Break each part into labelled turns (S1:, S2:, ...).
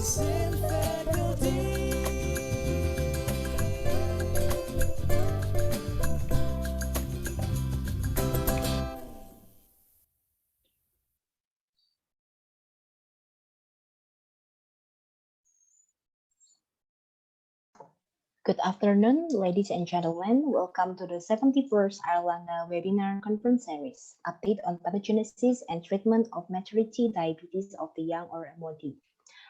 S1: Good afternoon, ladies and gentlemen. Welcome to the 71st Airlangga webinar conference series, Update on Pathogenesis and Treatment of Maturity Diabetes of the Young or MODY.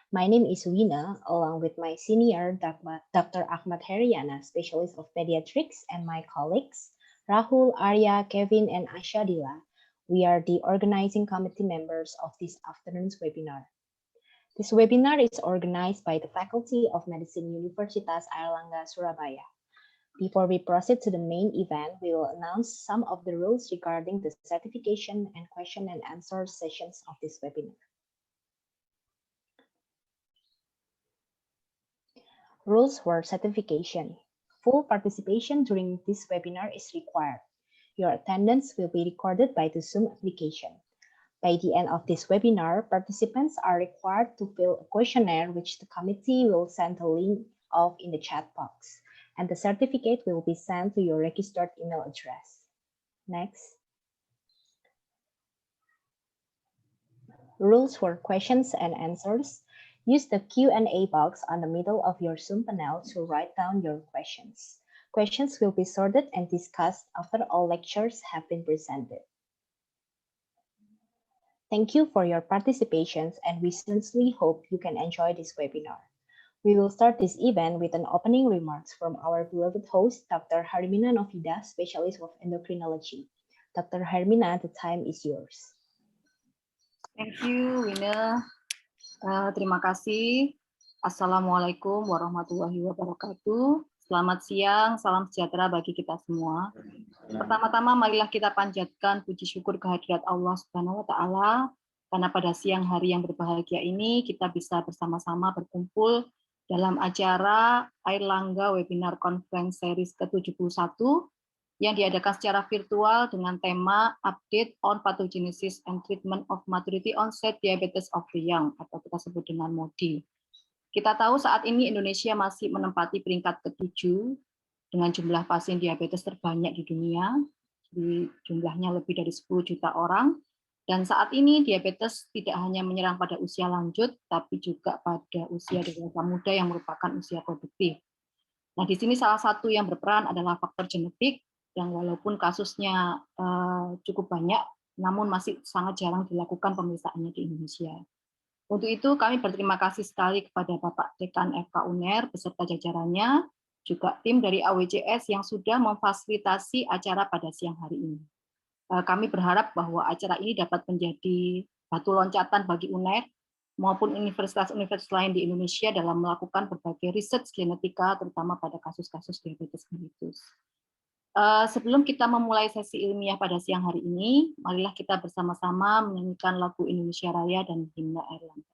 S1: My name is Wina, along with my senior, Dr. Ahmad Heriana, Specialist of Pediatrics, and my colleagues, Rahul, Arya, Kevin, and Ashadila. We are the organizing committee members of this afternoon's webinar. This webinar is organized by the Faculty of Medicine Universitas Airlangga, Surabaya. Before we proceed to the main event, we will announce some of the rules regarding the certification and question and answer sessions of this webinar. Rules for certification. Full participation during this webinar is required. Your attendance will be recorded by the Zoom application. By the end of this webinar, participants are required to fill a questionnaire which the committee will send a link of in the chat box, and the certificate will be sent to your registered email address. Next. Rules for questions and answers. Use the Q&A box on the middle of your Zoom panel to write down your questions. Questions will be sorted and discussed after all lectures have been presented. Thank you for your participation, and we sincerely hope you can enjoy this webinar. We will start this event with an opening remarks from our beloved host, Dr. Hermina Novida, Specialist of Endocrinology. Dr. Hermina, the time is yours.
S2: Thank you, Wina. Terima kasih. Assalamualaikum warahmatullahi wabarakatuh. Selamat siang, salam sejahtera bagi kita semua. Pertama-tama marilah kita panjatkan puji syukur kehadirat Allah Subhanahu wa taala karena pada siang hari yang berbahagia ini kita bisa bersama-sama berkumpul dalam acara Airlangga Webinar Conference Series ke-71 yang diadakan secara virtual dengan tema Update on Pathogenesis and Treatment of Maturity-onset Diabetes of the Young atau kita sebut dengan MODY. Kita tahu saat ini Indonesia masih menempati peringkat ke-7 dengan jumlah pasien diabetes terbanyak di dunia, jumlahnya lebih dari 10 juta orang, dan saat ini diabetes tidak hanya menyerang pada usia lanjut, tapi juga pada usia dewasa muda yang merupakan usia produktif. Nah, di sini salah satu yang berperan adalah faktor genetik, yang walaupun kasusnya cukup banyak, namun masih sangat jarang dilakukan pemeriksaannya di Indonesia. Untuk itu kami berterima kasih sekali kepada Bapak Dekan FK UNER beserta jajarannya, juga tim dari AWCS yang sudah memfasilitasi acara pada siang hari ini. Kami berharap bahwa acara ini dapat menjadi batu loncatan bagi UNER maupun universitas-universitas lain di Indonesia dalam melakukan berbagai riset genetika, terutama pada kasus-kasus diabetes mellitus. Sebelum kita memulai sesi ilmiah pada siang hari ini, marilah kita bersama-sama menyanyikan lagu Indonesia Raya dan himne Airlangga.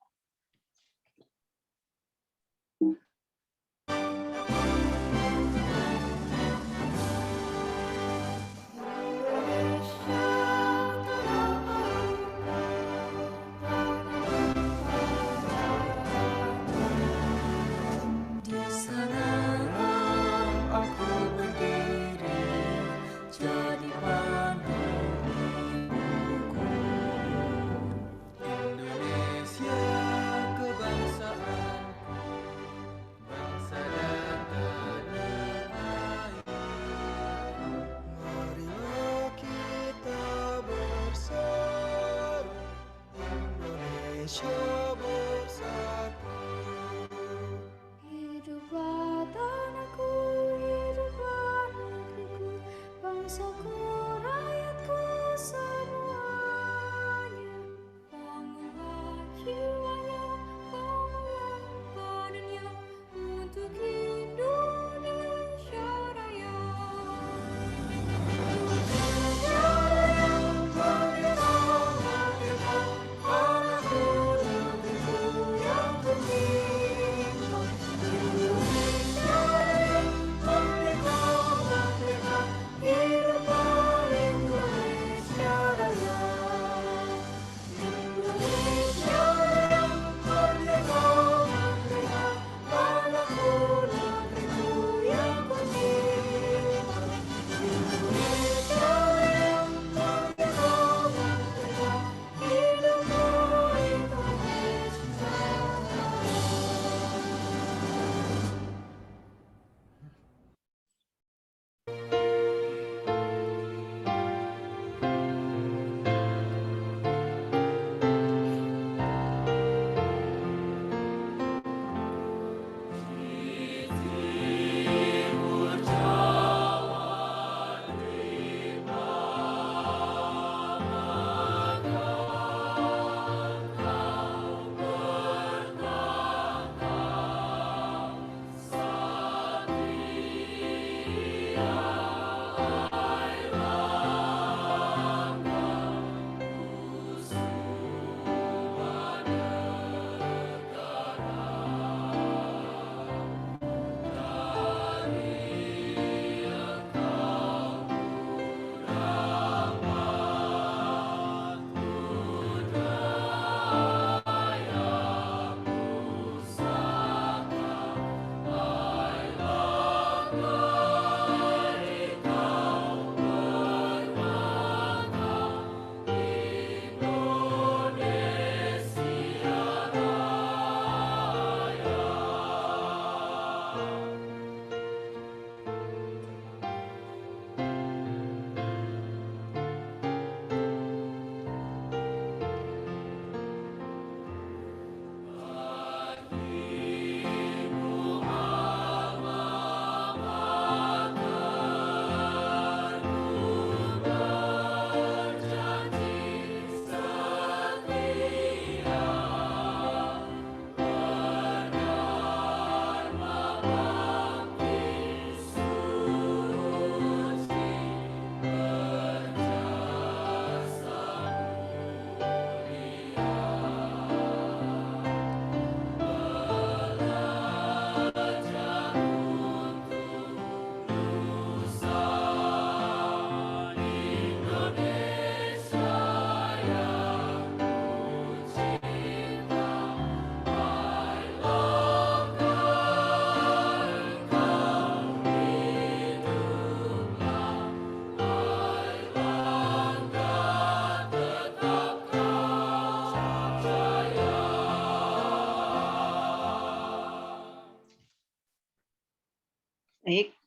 S2: Baik,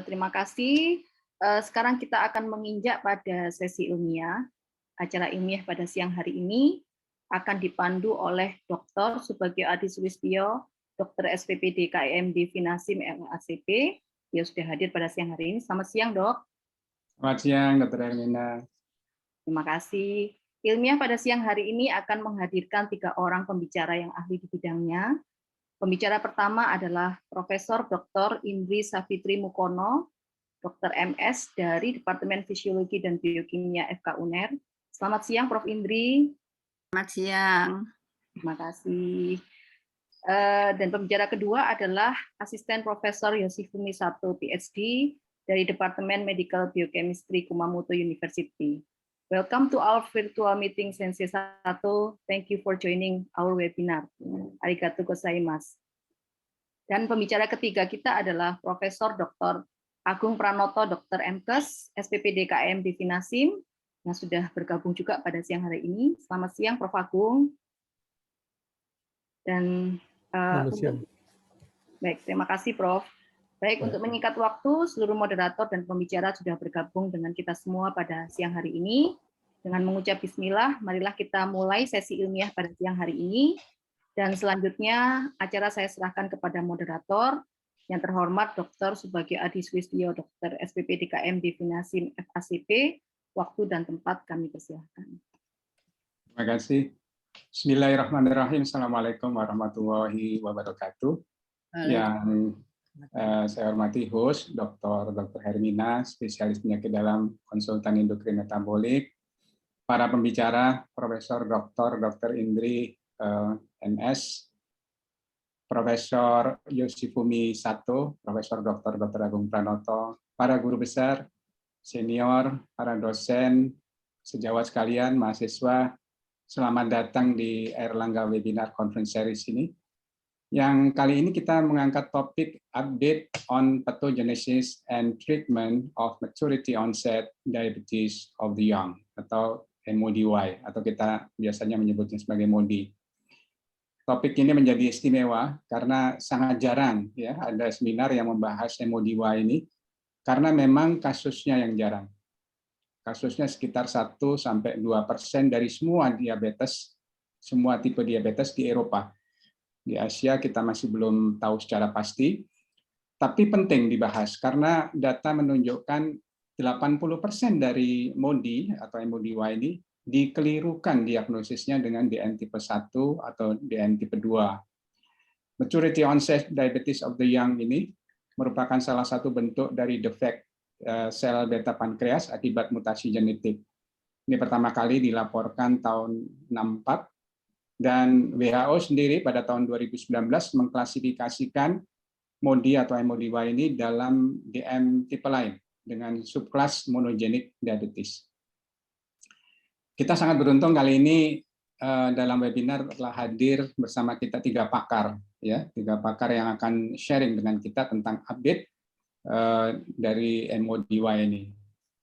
S2: terima kasih. Sekarang kita akan menginjak pada sesi ilmiah. Acara ilmiah pada siang hari ini akan dipandu oleh Dr. Subagio Adi Sulistyo, Dr. SPPD KMD Finasim MACP. Dia sudah hadir pada siang hari ini. Selamat siang, Dok.
S3: Selamat siang, Dr. Airlangga.
S2: Terima kasih. Ilmiah pada siang hari ini akan menghadirkan 3 orang pembicara yang ahli di bidangnya. Pembicara pertama adalah Profesor Dr. Indri Savitri Mukono, Dr. MS dari Departemen Fisiologi dan Biokimia FK UNER. Selamat siang, Prof. Indri.
S4: Selamat siang.
S2: Terima kasih. Dan pembicara kedua adalah Asisten Profesor Yoshifumi Sato, PhD, dari Departemen Medical Biochemistry Kumamoto University. Welcome to our virtual meeting, Sensei Sato. Thank you for joining our webinar. Arigatou gozaimasu. Dan pembicara ketiga kita adalah Profesor Dr. Agung Pranoto, Dr. MKes, SPPD KM di Finasim, yang sudah bergabung juga pada siang hari ini. Selamat siang, Prof. Agung. Dan
S5: selamat siang.
S2: Baik, terima kasih, Prof. Baik, untuk menyingkat waktu, seluruh moderator dan pembicara sudah bergabung dengan kita semua pada siang hari ini. Dengan mengucap bismillah, marilah kita mulai sesi ilmiah pada siang hari ini. Dan selanjutnya, acara saya serahkan kepada moderator, yang terhormat Dr. Subagio Adi Sulistyo, Dr. SPPD KM di Finasim FACP. Waktu dan tempat kami persilahkan.
S3: Terima kasih. Bismillahirrahmanirrahim. Assalamualaikum warahmatullahi wabarakatuh. Yang saya hormati host Dr. Hermina, spesialis penyakit dalam konsultan endokrin metabolik, para pembicara Profesor Dr. Indri NS, Profesor Yoshifumi Sato, Profesor Dr. Agung Pranoto, para guru besar, senior, para dosen, sejawat sekalian, mahasiswa, selamat datang di Airlangga Webinar Conference Series ini. Yang kali ini kita mengangkat topik update on pathogenesis and treatment of maturity-onset diabetes of the young, atau MODY, atau kita biasanya menyebutnya sebagai MODY. Topik ini menjadi istimewa karena sangat jarang ya ada seminar yang membahas MODY ini, karena memang kasusnya yang jarang. Kasusnya sekitar 1-2% dari semua diabetes, semua tipe diabetes di Eropa. Di Asia kita masih belum tahu secara pasti, tapi penting dibahas karena data menunjukkan 80% dari MODY atau MODY ini dikelirukan diagnosisnya dengan DN tipe 1 atau DN tipe 2. Maturity-onset diabetes of the young ini merupakan salah satu bentuk dari defek sel beta pankreas akibat mutasi genetik. Ini pertama kali dilaporkan tahun 64, dan WHO sendiri pada tahun 2019 mengklasifikasikan MODY atau MODY ini dalam DM tipe lain dengan subkelas monogenik diabetes. Kita sangat beruntung kali ini dalam webinar telah hadir bersama kita 3 pakar, ya, 3 pakar yang akan sharing dengan kita tentang update dari MODY ini.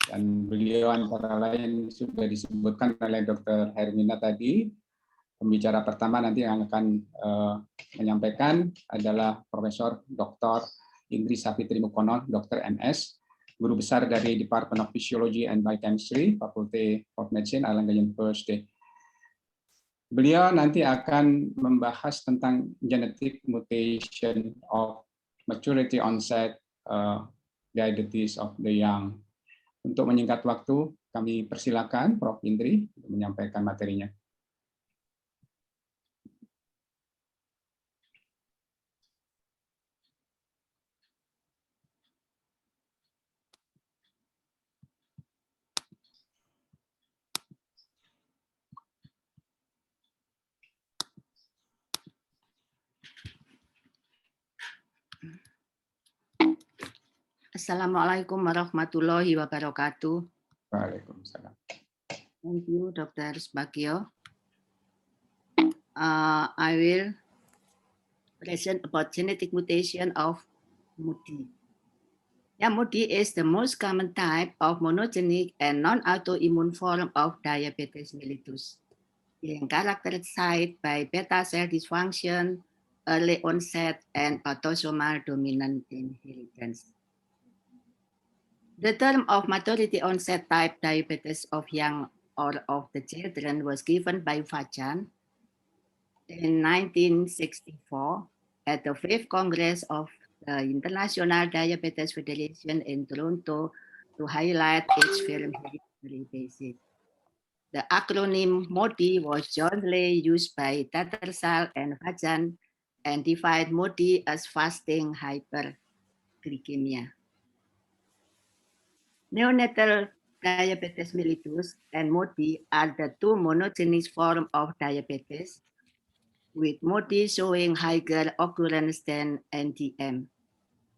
S3: Dan beliau antara lain sudah disebutkan oleh Dr. Hermina tadi. Pembicara pertama nanti yang akan menyampaikan adalah Profesor Dr. Indri Savitri Mukono, Dr. MS, guru besar dari Department of Physiology and Biochemistry, Faculty of Medicine, Airlangga University. Beliau nanti akan membahas tentang genetic mutation of maturity-onset diabetes of the young. Untuk menyingkat waktu, kami persilakan Prof. Indri untuk menyampaikan materinya.
S4: Assalamualaikum warahmatullahi wabarakatuh.
S3: Waalaikumsalam.
S4: Thank you, Dr. Subagio. I will present about genetic mutation of MODY. MODY is the most common type of monogenic and non-autoimmune form of diabetes mellitus, yang characterized by beta cell dysfunction, early onset, and autosomal dominant inheritance. The term of maturity onset type diabetes of young or of the children was given by Fajan in 1964 at the 5th Congress of the International Diabetes Federation in Toronto to highlight its hereditary basis. The acronym MODY was jointly used by Tattersall and Fajan and defined MODY as fasting hyperglycemia. Neonatal diabetes mellitus and MODY are the two monogenic forms of diabetes, with MODY showing higher occurrence than NDM.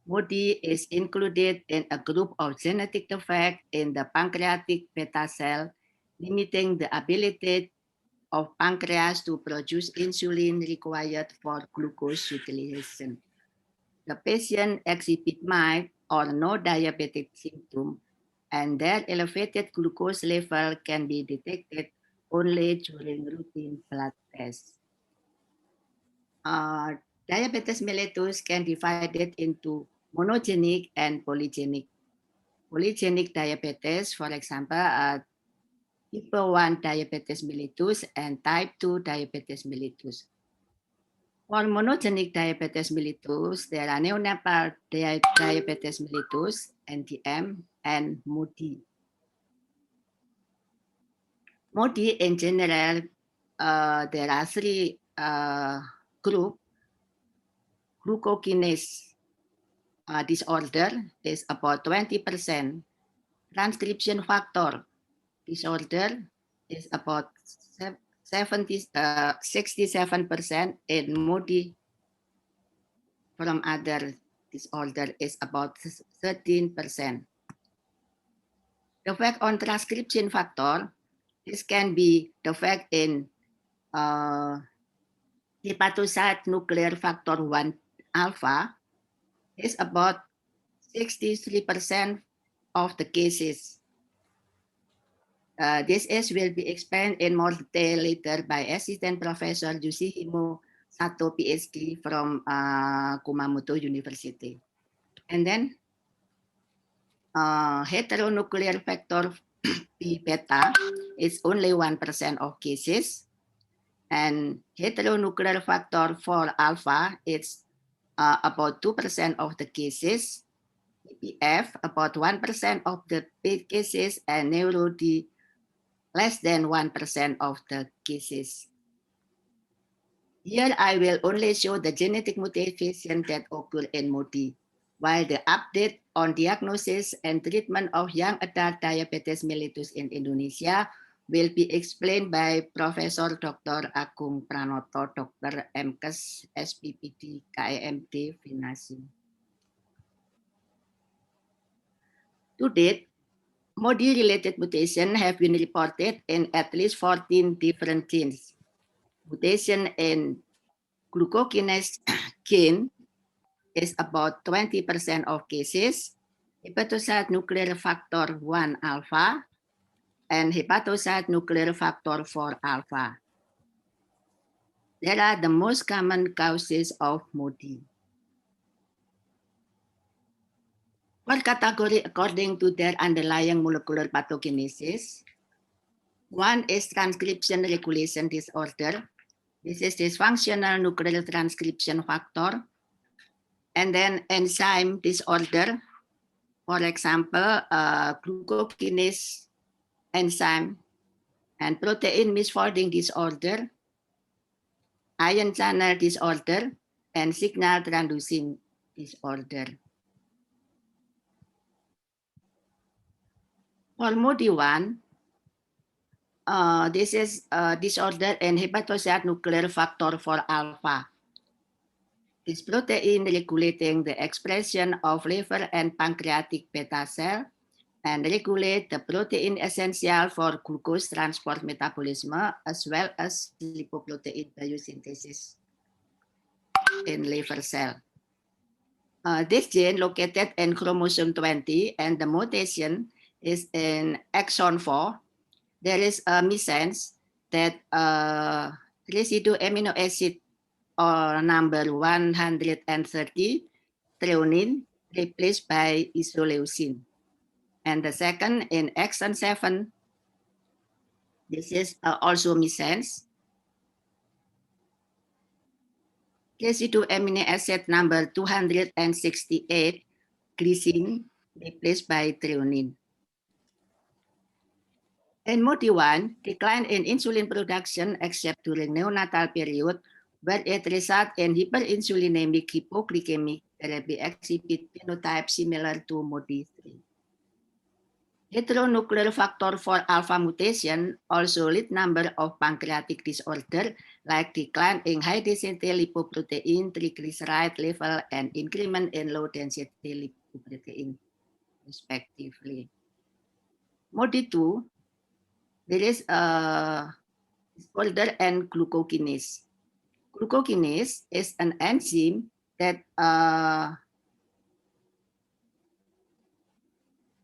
S4: MODY is included in a group of genetic defects in the pancreatic beta cell, limiting the ability of pancreas to produce insulin required for glucose utilization. The patient exhibit mild or no diabetic symptom, and their elevated glucose level can be detected only during routine blood tests. Diabetes mellitus can be divided into monogenic and polygenic. Polygenic diabetes, for example, type 1 diabetes mellitus and type 2 diabetes mellitus. For monogenic diabetes mellitus, there are neonatal diabetes mellitus, NDM, and MODY. MODY in general, there are three groups. Glucagonase disorder is about 20%. Transcription factor disorder is about 67%, and MODY from other disorder is about 13%. The effect on transcription factor, this can be the effect in hepatocyte nuclear factor 1 alpha is about 63% of the cases. This will be explained in more detail later by Assistant Professor Yoshihiro Sato, PhD from Kumamoto University. And then heteronuclear factor P beta is only 1% of cases, and heteronuclear factor 4 alpha is about 2% of the cases, EPF about 1% of the cases, and neuro-D less than 1% of the cases. Here I will only show the genetic mutation that occur in MODY, while the update on diagnosis and treatment of young adult diabetes mellitus in Indonesia will be explained by Professor Dr. Agung Pranoto, Dr. MKes, SPPD, KMD, Finasi. To date, MODY-related mutations have been reported in at least 14 different genes. Mutation in glucokinase gene is about 20% of cases, hepatocyte nuclear factor 1 alpha, and hepatocyte nuclear factor 4 alpha. They are the most common causes of MODY. Per category according to their underlying molecular pathogenesis. One is transcription regulation disorder. This is dysfunctional nuclear transcription factor. And then enzyme disorder, for example, glucokinase enzyme, and protein misfolding disorder, ion channel disorder, and signal transducing disorder. For MODY1, this is disorder in hepatocyte nuclear factor 4 alpha. This protein regulating the expression of liver and pancreatic beta cell and regulate the protein essential for glucose transport metabolism as well as lipoprotein biosynthesis in liver cell. This gene located in chromosome 20 and the mutation is in exon 4. There is a missense that residue amino acid or number 130, threonine replaced by isoleucine. And the second in exon 7, this is also missense. Residue amino acid number 268, glycine replaced by threonine. In MODY-1, decline in insulin production except during neonatal period, where it results in hyperinsulinemic hypoglycemic therapy exhibit phenotype similar to MODY-3. Heteronuclear factor 4 alpha mutation also lead number of pancreatic disorder like decline in high density lipoprotein, triglyceride level, and increment in low density lipoprotein, respectively. MODY-2, there is a disorder and glucokinase. Glucokinase is an enzyme that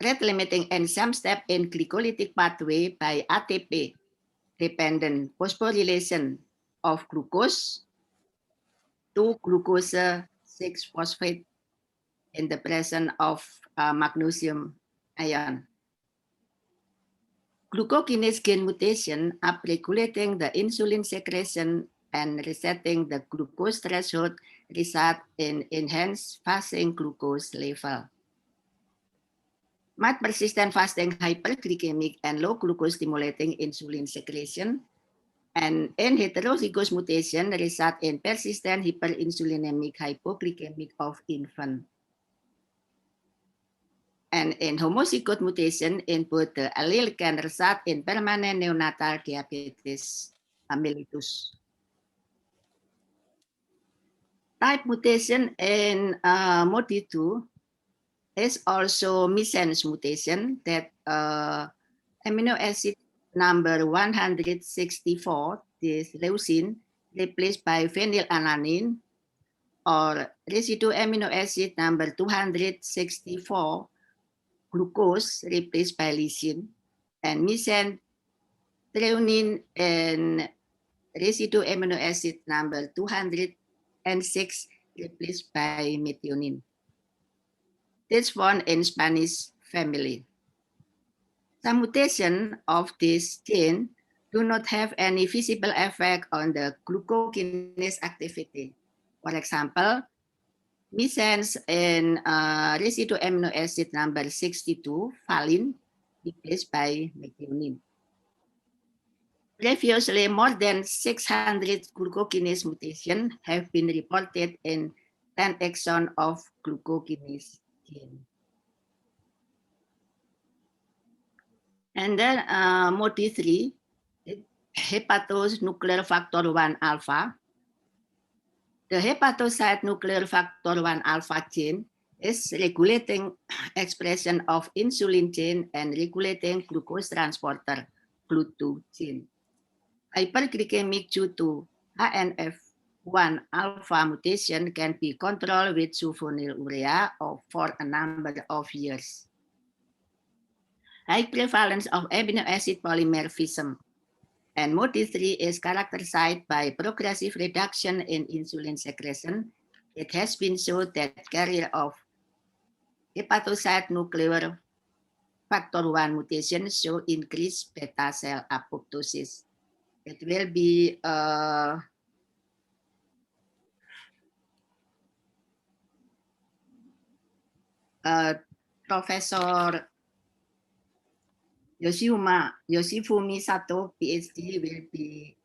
S4: rate-limiting enzyme step in glycolytic pathway by ATP-dependent phosphorylation of glucose to glucose 6-phosphate in the presence of magnesium ion. Glucokinase gain mutation upregulating the insulin secretion and resetting the glucose threshold result in enhanced fasting glucose level. Mild persistent fasting hyperglycemic and low glucose stimulating insulin secretion, and in heterozygous mutation result in persistent hyperinsulinemic hypoglycemic of infant. And in homozygote mutation in both the allele can result in permanent neonatal diabetes mellitus. Type mutation in MODY-2 is also missense mutation that amino acid number 164, this leucine, replaced by phenylalanine, or residue amino acid number 264, glucose replaced by lysine, and missense threonine and residue amino acid number 206 replaced by methionine. This found in Spanish family. Some mutation of this gene do not have any visible effect on the glucokinase activity. For example, missense in residue amino acid number 62, valine, replaced by methionine. Previously, more than 600 glucokinase mutations have been reported in 10 exons of glucokinase gene. And then MODY-3, hepatonuclear factor 1 alpha. The hepatocyte nuclear factor 1 alpha gene is regulating expression of insulin gene and regulating glucose transporter, GLUT2 gene. Hyperglycemic due to Hnf1a alpha mutation can be controlled with sulfonylurea for a number of years. High prevalence of amino acid polymorphism, and MODY-3 is characterized by progressive reduction in insulin secretion. It has been shown that carrier of hepatocyte nuclear factor 1 mutation show increased beta cell apoptosis. It will be Professor Yoshifumi Sato, PhD, will be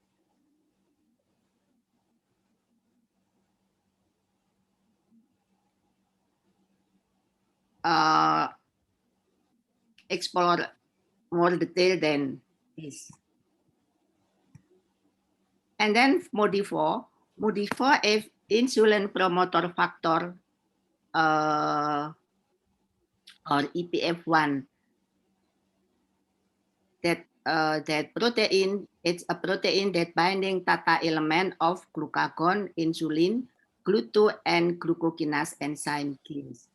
S4: explore more detail than this. And then MODY-4 is insulin promoter factor or EPF1. That protein, it's a protein that binding tata element of glucagon, insulin, GLUT2, and glucokinase enzyme genes.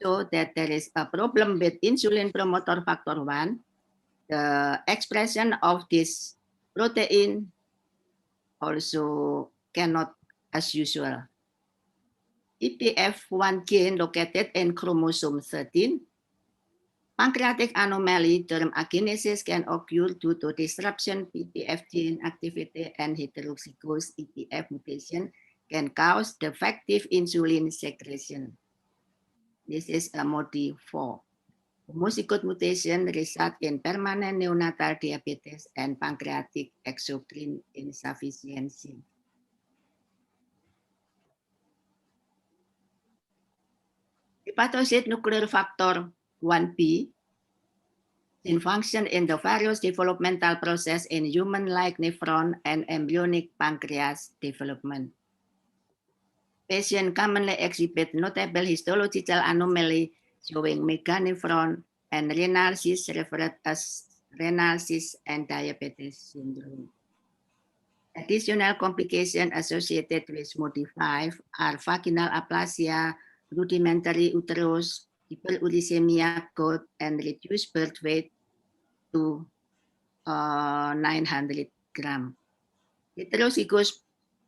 S4: So that there is a problem with insulin promoter factor 1. The expression of this protein also cannot as usual. EPF1 gene located in chromosome 13. Pancreatic anomaly termed agenesis can occur due to disruption PPF gene activity, and heterozygous EPF mutation can cause defective insulin secretion. This is a MODY-4. Homozygous mutation result in permanent neonatal diabetes and pancreatic exocrine insufficiency. Hepatocyte nuclear factor 1b gene function in the various developmental process in human like nephron and embryonic pancreas development. Patients commonly exhibit notable histological anomaly showing meganephron and renal cyst referred as renal cyst and diabetes syndrome. Additional complications associated with MODY-5 are vaginal aplasia, rudimentary uterus, hyperuricemia, gout, and reduced birth weight to 900 grams. Heterozygous,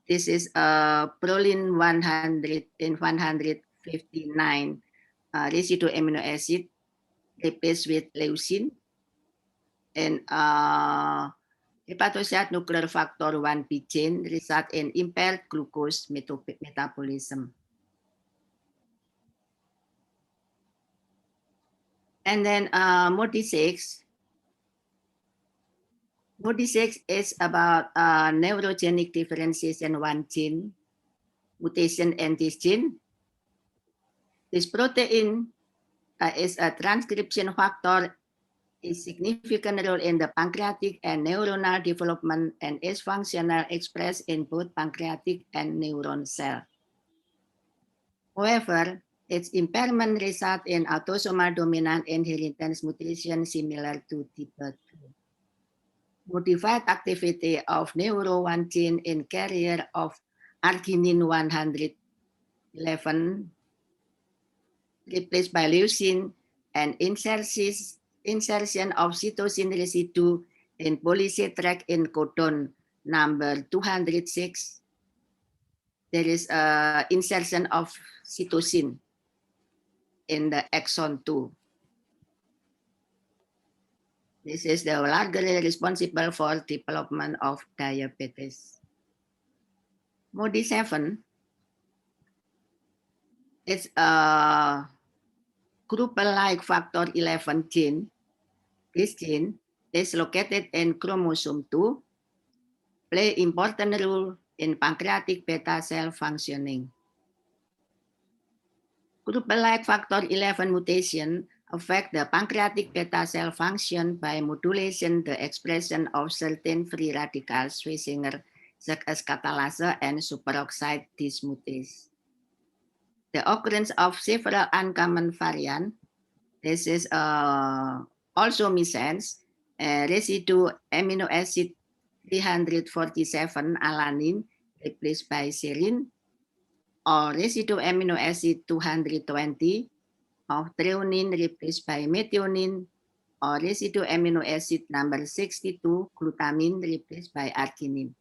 S4: this is proline 159 residue amino acid replaced with leucine, and hepatocyte nuclear factor 1b gene result in impaired glucose metabolism. And then MODY-6. MODY-6 is about neurogenic differences in one gene, mutation in this gene. This protein is a transcription factor, is significant role in the pancreatic and neuronal development, and is functional expressed in both pancreatic and neuron cell. However, its impairment result in autosomal dominant inheritance mutation similar to type 2. Modified activity of neuro1 gene in carrier of arginine 111 replaced by leucine, and insertion of cytosine residue in polysaccharide in codon number 206. There is insertion of cytosine in the exon 2. This is the largely responsible for development of diabetes. MODY-7 is a group-like factor 11 gene. This gene is located in chromosome 2, play important role in pancreatic beta cell functioning. Group-like factor 11 mutation affect the pancreatic beta cell function by modulation the expression of certain free radical switchinger such as catalase and superoxide dismutase. The occurrence of several uncommon variants. This is also missense, residue amino acid 347 alanine replaced by serine, or residue amino acid 220 of threonine replaced by methionine, or residue amino acid number 62 glutamine replaced by arginine.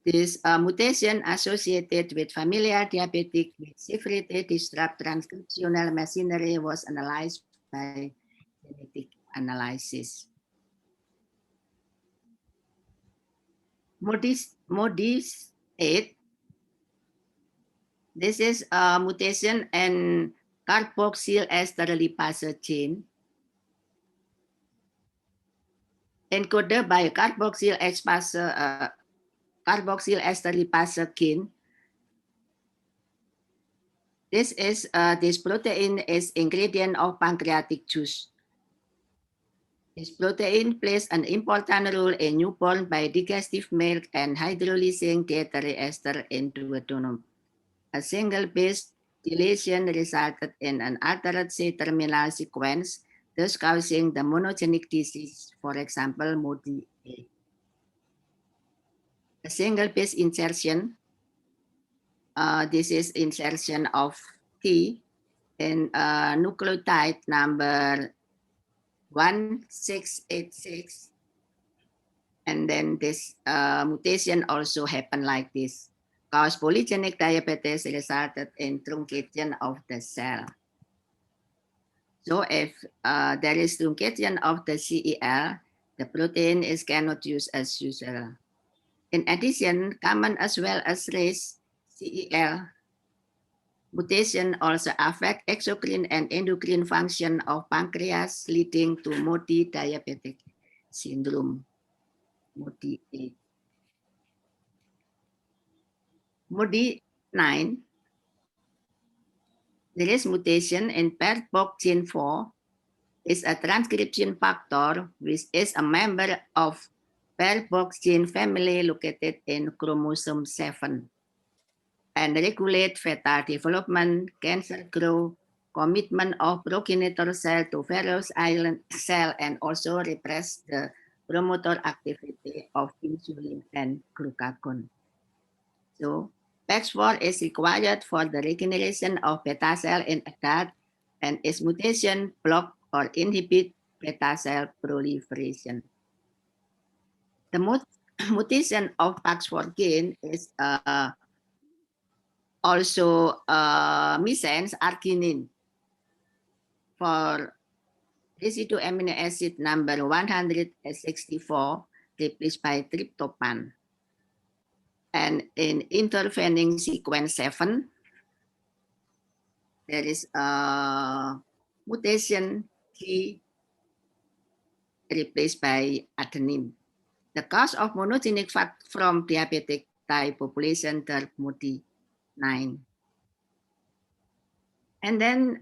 S4: This mutation associated with familial diabetic with severely disrupt transcriptional machinery was analyzed by genetic analysis. MODY-8. This is a mutation in carboxyl ester lipase gene encoded by carboxyl ester lipase gene. This protein is ingredient of pancreatic juice. This protein plays an important role in newborn by digestive milk and hydrolysing dietary ester into a duodenum. A single base deletion resulted in an altered C-terminal sequence, thus causing the monogenic disease, for example, MODY-8. A single base insertion, this is insertion of T in nucleotide number 1686, And then this mutation also happened like this. Cause polygenic diabetes resulted in truncation of the cell. So if there is truncation of the CEL, the protein is cannot use as usual. In addition, common as well as race CEL mutation also affect exocrine and endocrine function of pancreas, leading to MODY-diabetic syndrome. MODY-8. MODY-9, there is mutation in PERPOC gene 4, is a transcription factor which is a member of PERPOC gene family located in chromosome 7 and regulate fetal development, cancer growth, commitment of progenitor cell to various islet cell, and also repress the promoter activity of insulin and glucagon. So PEX4 is required for the regeneration of beta cell in adult, and its mutation block or inhibit beta cell proliferation. The mutation of PEX4 gene is also missense arginine for residue amino acid number 164 replaced by tryptophan. And in intervening sequence 7, there is a mutation G replaced by adenine. The cause of monogenic fat from diabetic type population term MODY-9. And then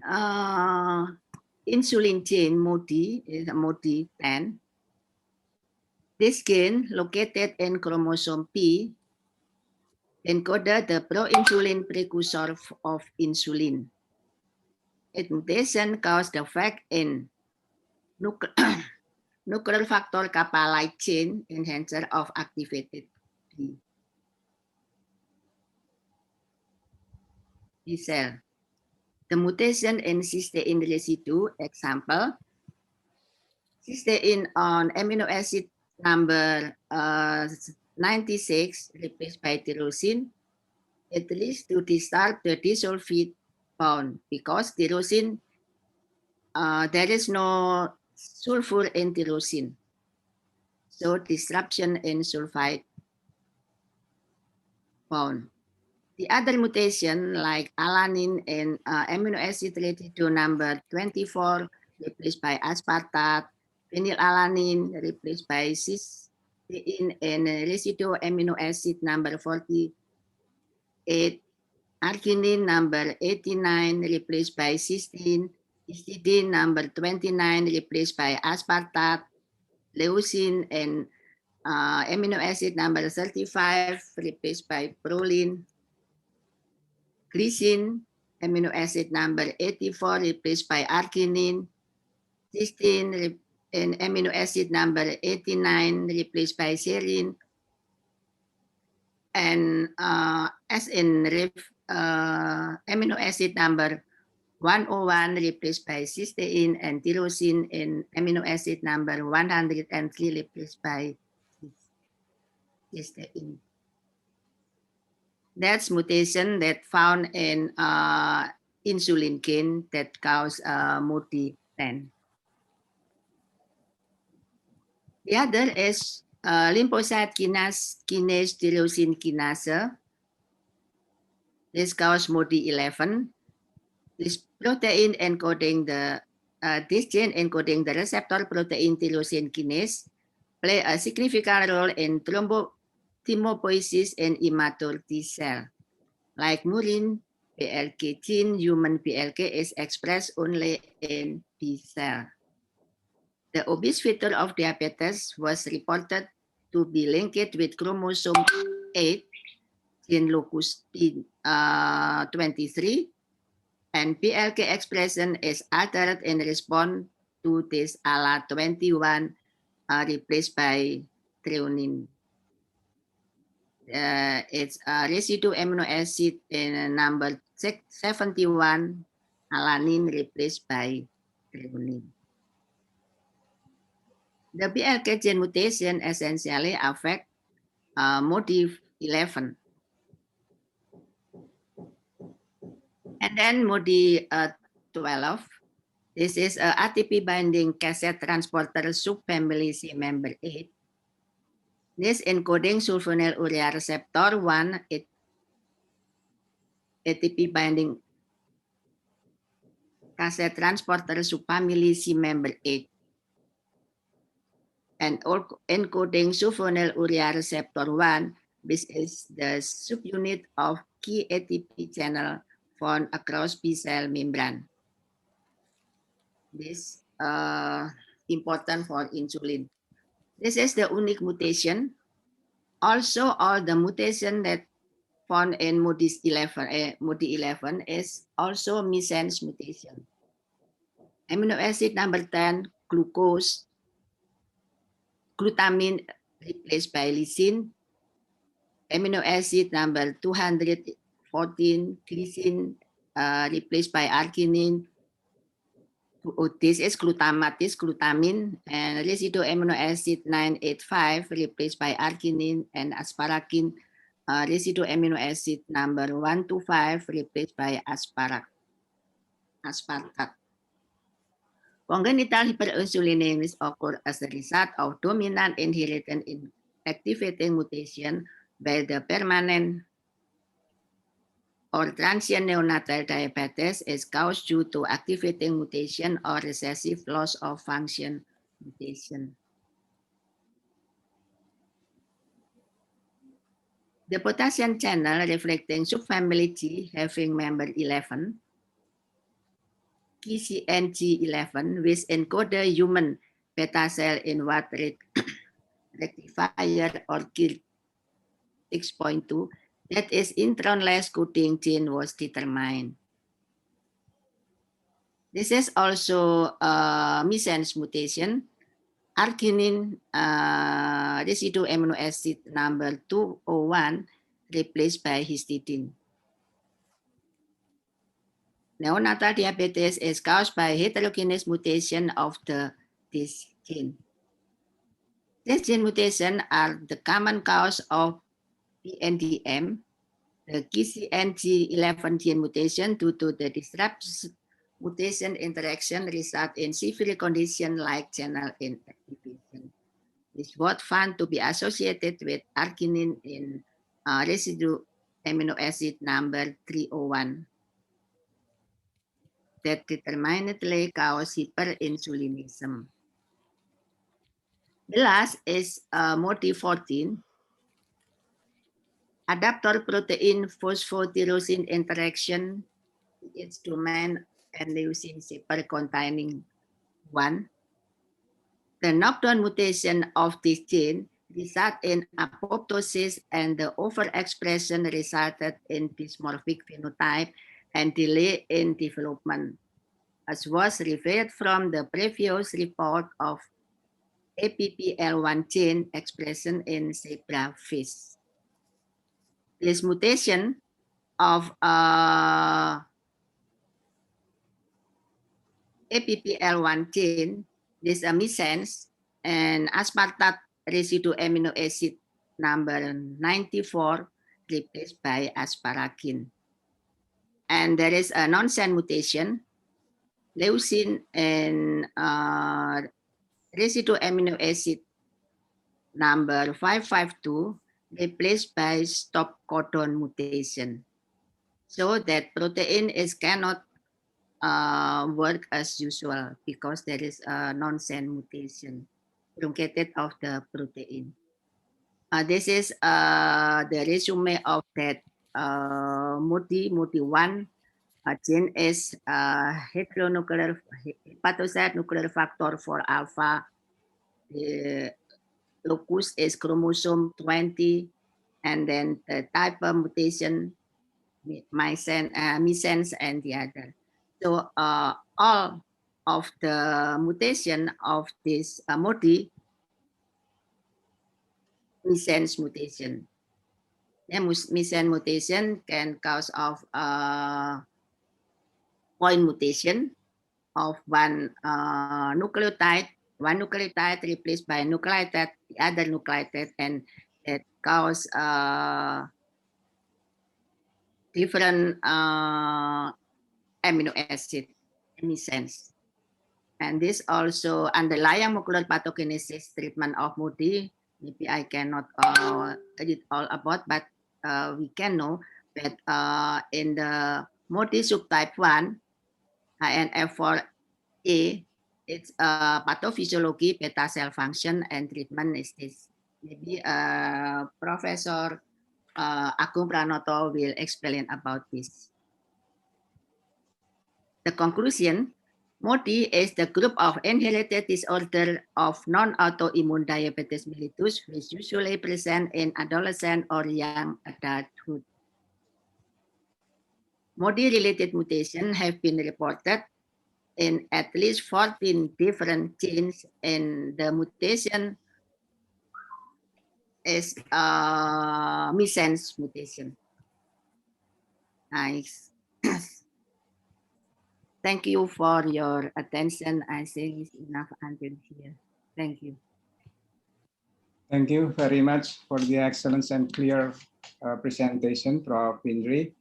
S4: insulin gene MODY is MODY-10. This gene located in chromosome P encoded the pro-insulin precursor of insulin. Its mutation caused defect in nuclear factor kappa light chain enhancer of activated B cell. The mutation in cysteine residue, example, cysteine on amino acid number 96 replaced by tyrosine, it leads to disturb the disulfide bond because tyrosine, there is no sulfur in tyrosine. So disruption in sulfide bond. The other mutation like alanine and amino acid residue number 24 replaced by aspartate, phenylalanine replaced by cysteine and residue amino acid number 48, arginine number 89 replaced by cysteine, histidine number 29 replaced by aspartate, leucine and amino acid number 35 replaced by proline, glycine, amino acid number 84 replaced by arginine, cysteine and amino acid number 89 replaced by serine, and as in amino acid number 101 replaced by cysteine and tyrosine and amino acid number 103 replaced by cysteine. That's mutation that found in insulin gene that cause MODY-10. The other is lymphocyte kinase tyrosine kinase. This cause MODY-11. This protein encoding the this gene encoding the receptor protein tyrosine kinase play a significant role in thrombopoiesis in immature T cell. Like murine PLK gene, human PLK is expressed only in B cell. The obese feature of diabetes was reported to be linked with chromosome 8, gene locus 23, and PLK expression is altered in response to this ALA21 replaced by threonine. It's a residue amino acid in number 71, alanine replaced by threonine. The BLK gene mutation essentially affect MODY-11. And then MODY-12. This is a ATP binding cassette transporter subfamily C member 8. This encoding sulfonylurea receptor 1 ATP binding cassette transporter subfamily C member 8. And encoding sulfonylurea receptor 1, this is the subunit of key ATP channel found across B cell membrane. This important for insulin. This is the unique mutation. Also, all the mutation that found in MODY-11 is also missense mutation. Amino acid number 10, glucose, glutamine replaced by lysine. Amino acid number 214, glycine replaced by arginine. This is glutamine, and residue amino acid 985 replaced by arginine, and asparagine residue amino acid number 125 replaced by aspartate. Congenital hyperinsulinemia occur as a result of dominant inherited activating mutation by the permanent or transient neonatal diabetes is caused due to activating mutation or recessive loss of function mutation. The potassium channel reflecting subfamily G having member 11, KCNG11, which encode the human beta cell inward rectifier or KIR 6.2, that is intron-less coding gene was determined. This is also a missense mutation. Arginine residue amino acid number 201 replaced by histidine. Neonatal diabetes is caused by heterogeneous mutation of this gene. These gene mutations are the common cause of PNDM, the KCNG11 gene mutation due to the disrupted mutation interaction result in severe condition like channel inactivation. This was found to be associated with arginine in residue amino acid number 301 that determinately cause hyperinsulinism. The last is MODY-14, adaptor protein phosphotyrosine interaction, its domain and leucine super containing 1. The knockdown mutation of this gene result in apoptosis, and the overexpression resulted in dysmorphic phenotype and delay in development, as was referred from the previous report of APPL1 gene expression in zebrafish. This mutation of APPL1 gene is a missense, and aspartate residue amino acid number 94 replaced by asparagine. And there is a nonsense mutation, leucine and residue amino acid number 552 replaced by stop codon mutation. So that protein cannot work as usual because there is a nonsense mutation truncated of the protein. This is the resume of that MODY-1 gene is heteronuclear hepatocyte nuclear factor 4 alpha. The locus is chromosome 20, and then the type of mutation missense and the other. So all of the mutation of this MODY missense mutation. Yeah, missense mutation can cause of point mutation of one nucleotide one nucleotide replaced by nucleotide, the other nucleotide, and it cause different amino acid emissions. And this also underlying molecular pathogenesis treatment of MODY. Maybe I cannot read all about, but we can know that in the MODY subtype 1, Hnf1a, it's pathophysiology, beta cell function, and treatment is this. Maybe Professor Agung Pranoto will explain about this. The conclusion, MODY is the group of inherited disorder of non-autoimmune diabetes mellitus, which usually present in adolescent or young adulthood. MODY-related mutations have been reported in at least 14 different genes, and the mutation is missense mutation. Nice. Thank you for your attention. I think it's enough until here. Thank you.
S3: Thank you very much for the excellent and clear presentation, Prof. Indri.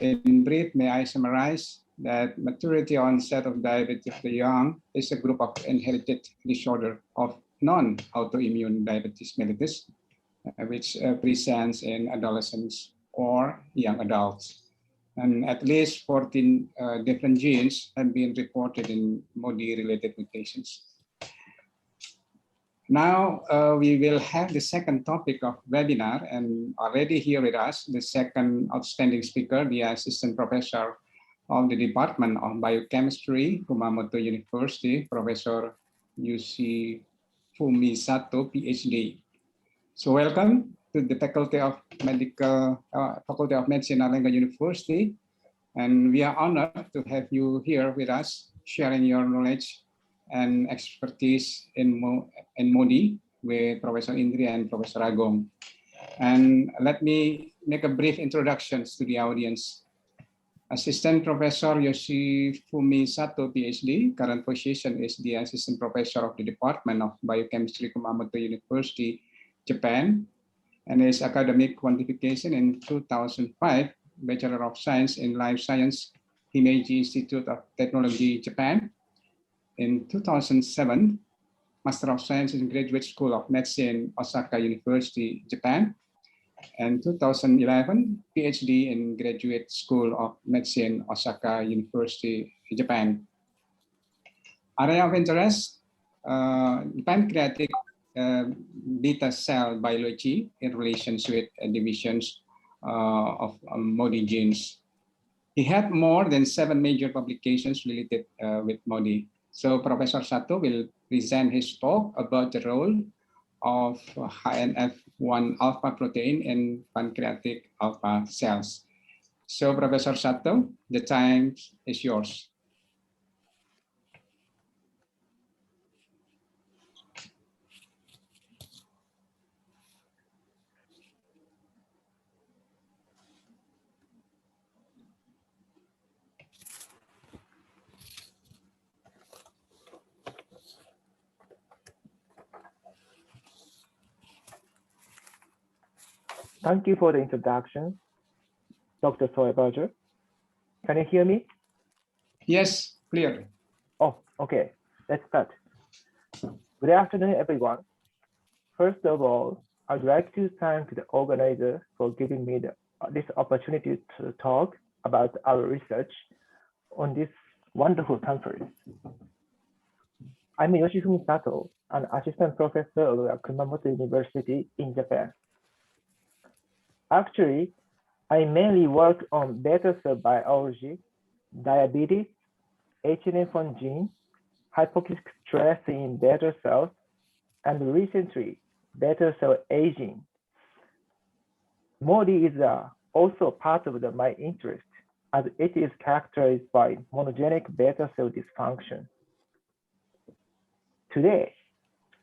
S3: In brief, may I summarize that maturity onset of diabetes of the young is a group of inherited disorder of non-autoimmune diabetes mellitus, which presents in adolescents or young adults. And at least 14 different genes have been reported in MODY-related mutations. Now we will have the second topic of webinar, and already here with us, the second outstanding speaker, the Assistant Professor of the Department of Biochemistry, Kumamoto University, Professor Hnf1a KO, PhD. So welcome to the Faculty of Medicine, Airlangga University, and we are honored to have you here with us, sharing your knowledge and expertise in MODY with Professor Indri and Professor Agung. And let me make a brief introduction to the audience. Assistant Professor Hnf1a KO, PhD, current position is the Assistant Professor of the Department of Biochemistry, Kumamoto University, Japan, and his academic qualification in 2005, Bachelor of Science in Life Science, Himeji Institute of Technology, Japan. In 2007, Master of Science in Graduate School of Medicine, Osaka University, Japan. And 2011, PhD in Graduate School of Medicine, Osaka University, Japan. Area of interest, pancreatic beta cell biology in relation with divisions of MODY genes. He had more than 7 major publications related with MODY. So Professor Sato will present his talk about the role of Hnf1 alpha protein in pancreatic alpha cells. So Professor Sato, the time is yours.
S5: Thank you for the introduction, Dr. Soeberger. Can you hear me?
S3: Yes, clear.
S5: Oh, okay. Let's start. Good afternoon, everyone. First of all, I'd like to thank the organizer for giving me this opportunity to talk about our research on this wonderful conference. I'm Yoshifumi Sato, an assistant professor at Kumamoto University in Japan. Actually, I mainly work on beta cell biology, diabetes, Hnf1 gene, hypoxic stress in beta cells, and recently, beta cell aging. MODY is also part of my interest, as it is characterized by monogenic beta cell dysfunction. Today,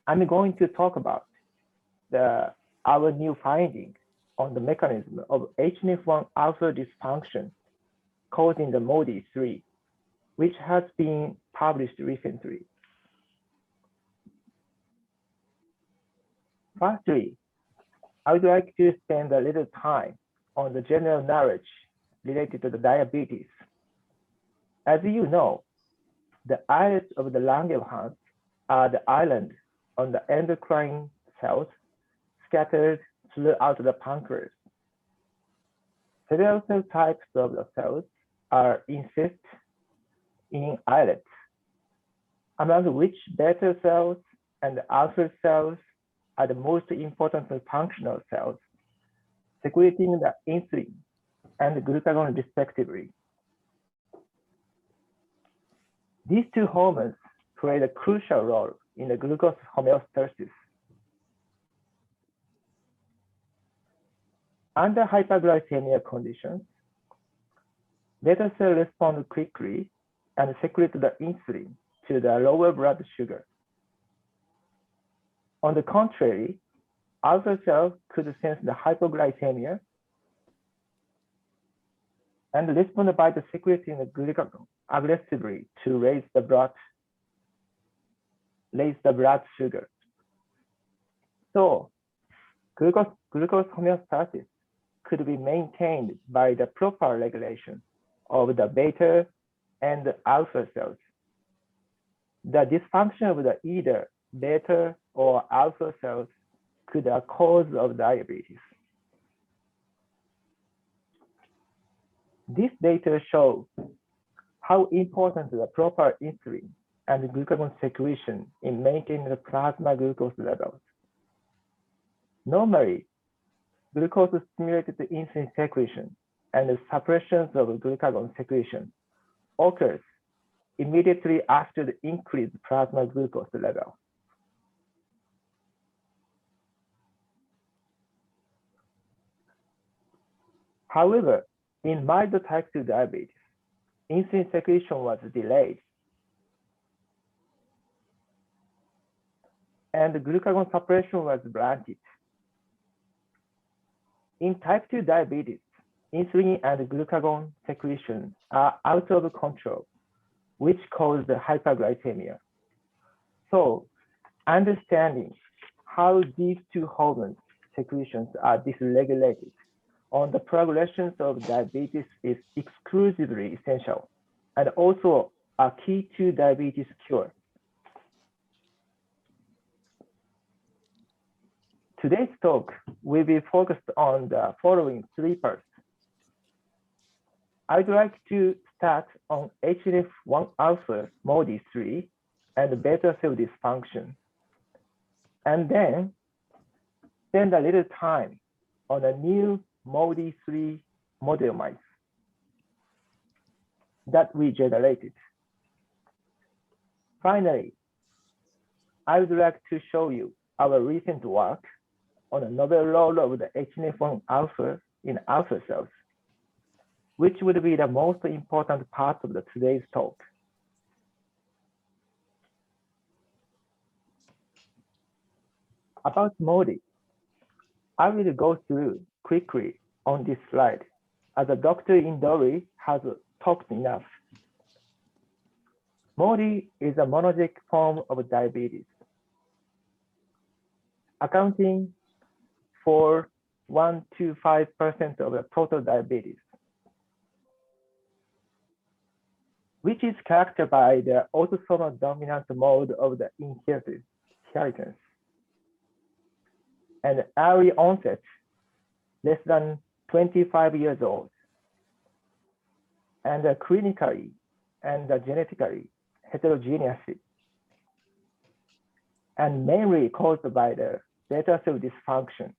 S5: I'm going to talk about our new finding on the mechanism of Hnf1 alpha dysfunction causing the MODY3, which has been published recently. Firstly, I would like to spend a little time on the general knowledge related to the diabetes. As you know, the islets of the Langerhans are the island on the endocrine cells scattered throughout the pancreas. Several cell types of the cells are insist in islets, among which beta cells and alpha cells are the most important functional cells, secreting the insulin and glucagon respectively. These two hormones play a crucial role in the glucose homeostasis. Under hyperglycemia conditions, beta cells respond quickly and secrete the insulin to the lower blood sugar. On the contrary, alpha cells could sense the hypoglycemia and respond by the secreting the glucagon aggressively to raise the blood sugar. So glucose homeostasis could be maintained by the proper regulation of the beta and the alpha cells. The dysfunction of the either beta or alpha cells could be a cause of diabetes. This data show how important the proper insulin and glucagon secretion in maintaining the plasma glucose levels. Normally, glucose stimulated insulin secretion and the suppression of glucagon secretion occurs immediately after the increased plasma glucose level. However, in mild type 2 diabetes, insulin secretion was delayed and glucagon suppression was blunted. In type 2 diabetes, insulin and glucagon secretion are out of control, which causes hyperglycemia. So, understanding how these two hormone secretions are dysregulated on the progression of diabetes is exclusively essential and also a key to diabetes cure. Today's talk will be focused on the following three parts. I'd like to start on Hnf1a MODY3 and beta cell dysfunction, and then spend a little time on a new MODY3 model mice that we generated. Finally, I would like to show you our recent work on a novel role of the Hnf1a in alpha cells, which would be the most important part of today's talk. About MODY, I will go through quickly on this slide, as Dr. Indori has talked enough. MODY is a monogenic form of diabetes, accounting for 1 to 5% of the total diabetes, which is characterized by the autosomal dominant mode of the inheritance, and early onset, less than 25 years old, and clinically and genetically heterogeneous, and mainly caused by the beta cell dysfunction.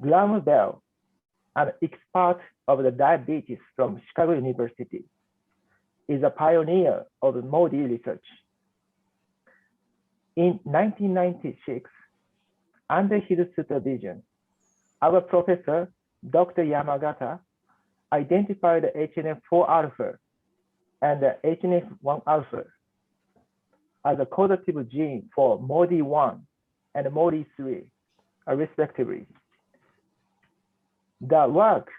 S5: Graham Bell, an expert of the diabetes from Chicago University, is a pioneer of MODY research. In 1996, under his supervision, our professor, Dr. Yamagata, identified Hnf4a and Hnf1a as a causative gene for MODY1 and MODY3, respectively. The work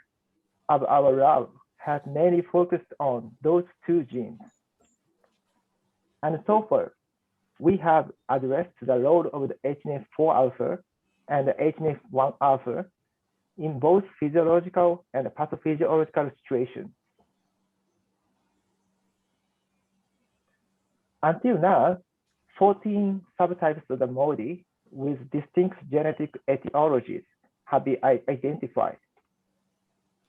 S5: of our lab has mainly focused on those two genes. And so far, we have addressed the role of the Hnf4 alpha and the Hnf1 alpha in both physiological and pathophysiological situations. Until now, 14 subtypes of the MODY with distinct genetic etiologies have been identified.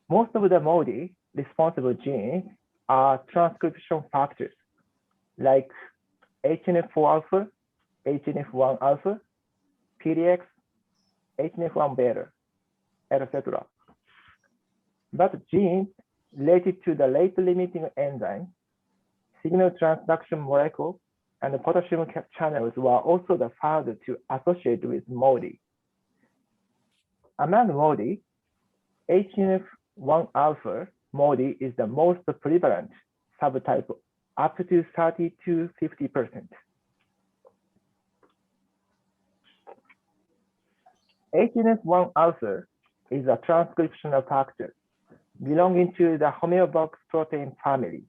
S5: Most of the MODY responsible genes are transcription factors like Hnf4 alpha, Hnf1 alpha, PDX, Hnf1 beta, etc. But genes related to the rate limiting enzyme, signal transduction molecule, and the potassium channels were also found to associate with MODY. Among MODY, Hnf1 alpha MODY is the most prevalent subtype, up to 30 to 50%. Hnf1 alpha is a transcriptional factor belonging to the homeobox protein family,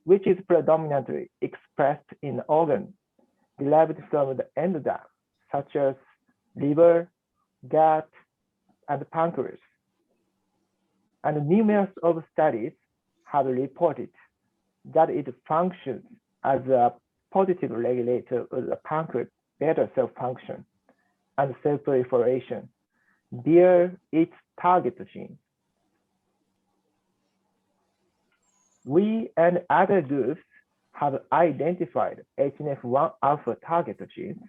S5: which is predominantly expressed in organs derived from the endoderm, such as liver, gut, and pancreas. And numerous of studies have reported that it functions as a positive regulator of the pancreas beta cell function and cell proliferation via its target gene. We and other groups have identified Hnf1 alpha target genes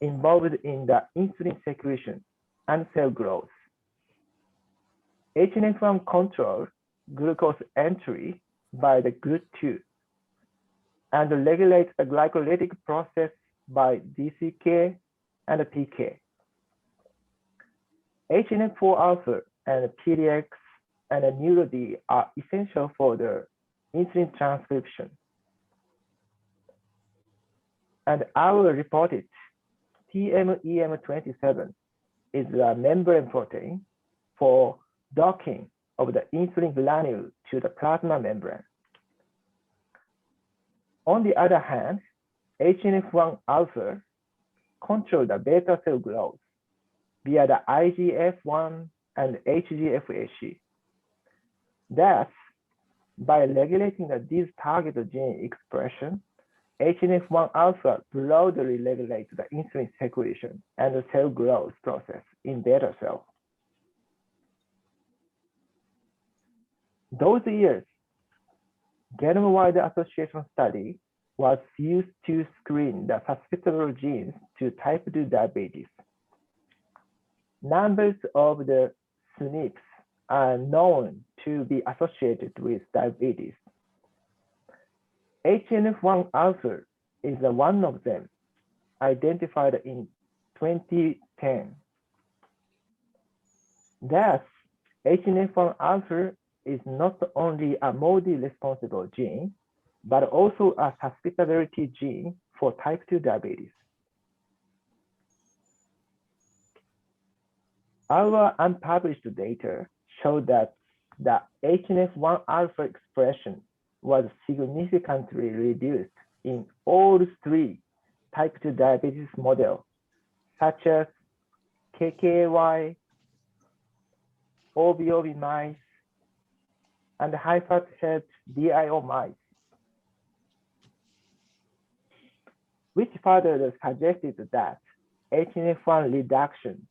S5: involved in the insulin secretion and cell growth. Hnf1 controls glucose entry by the GLUT2 and regulates the glycolytic process by DCK and PK. Hnf4 alpha and PDX and NeuroD are essential for the insulin transcription. And our reported TMEM27 is a membrane protein for docking of the insulin granule to the plasma membrane. On the other hand, Hnf1 alpha controls the beta cell growth via the IGF-1 and HGF-AC. Thus, by regulating these target gene expression, Hnf1 alpha broadly regulates the insulin secretion and the cell growth process in beta cells. Those years, genome-wide association study was used to screen the susceptible genes to type 2 diabetes. Numbers of the SNPs are known to be associated with diabetes. Hnf1 alpha is one of them, identified in 2010. Thus, Hnf1 alpha is not only a MODY responsible gene, but also a susceptibility gene for type 2 diabetes. Our unpublished data showed that the Hnf1 alpha expression was significantly reduced in all 3 type 2 diabetes models, such as KKY, OBOB mice, and high-fat head DIO mice, which further suggested that Hnf1 reduction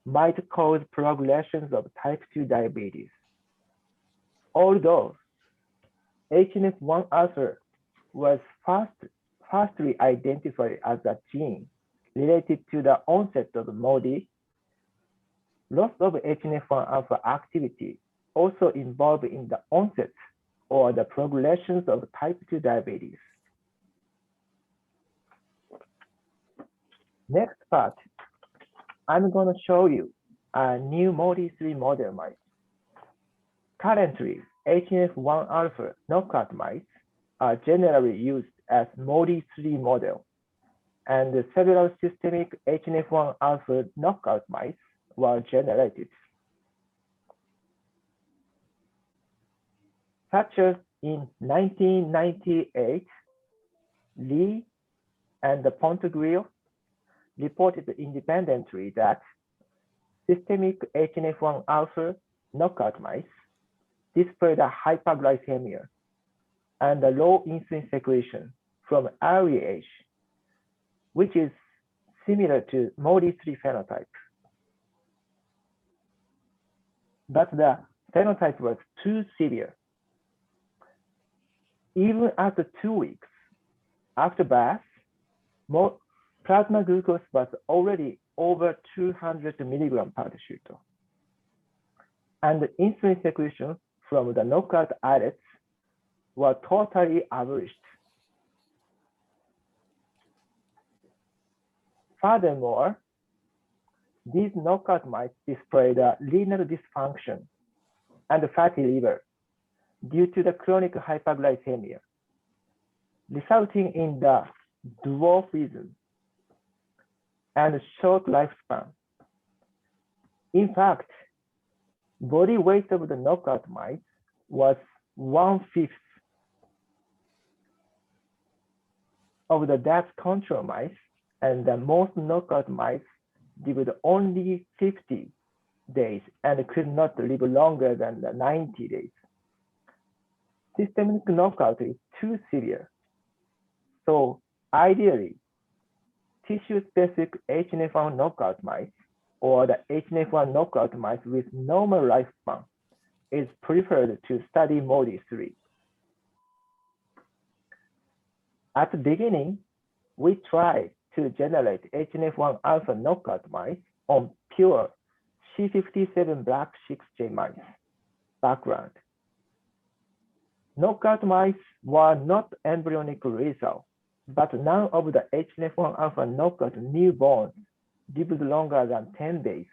S5: might cause progressions of type 2 diabetes. Although Hnf1 alpha was firstly identified as a gene related to the onset of MODY, loss of Hnf1 alpha activity also involved in the onset or the progressions of type 2 diabetes. Next part, I'm going to show you a new MODY3 model mice. Currently, Hnf1 alpha knockout mice are generally used as MODY3 model, and several systemic Hnf1 alpha knockout mice were generated, such as in 1998, Lee and Pontegrill reported independently that systemic Hnf1 alpha knockout mice displayed a hyperglycemia and a low insulin secretion from early age, which is similar to MODY-3 phenotype. But the phenotype was too severe. Even after 2 weeks after birth, plasma glucose was already over 200 milligrams per deciliter. And the insulin secretion from the knockout islets were totally abolished. Furthermore, these knockout mice displayed a renal dysfunction and fatty liver due to the chronic hyperglycemia, resulting in the dwarfism and short lifespan. In fact, body weight of the knockout mice was 1/5 of the diet control mice, and the most knockout mice lived only 50 days and could not live longer than 90 days. Systemic knockout is too severe. So ideally, tissue-specific Hnf1 knockout mice or the Hnf1 knockout mice with normal lifespan is preferred to study MODY-3. At the beginning, we tried to generate Hnf1 alpha knockout mice on pure C57 black 6J mice background. Knockout mice were not embryonic lethal, but none of the Hnf1 alpha knockout newborns lived longer than 10 days.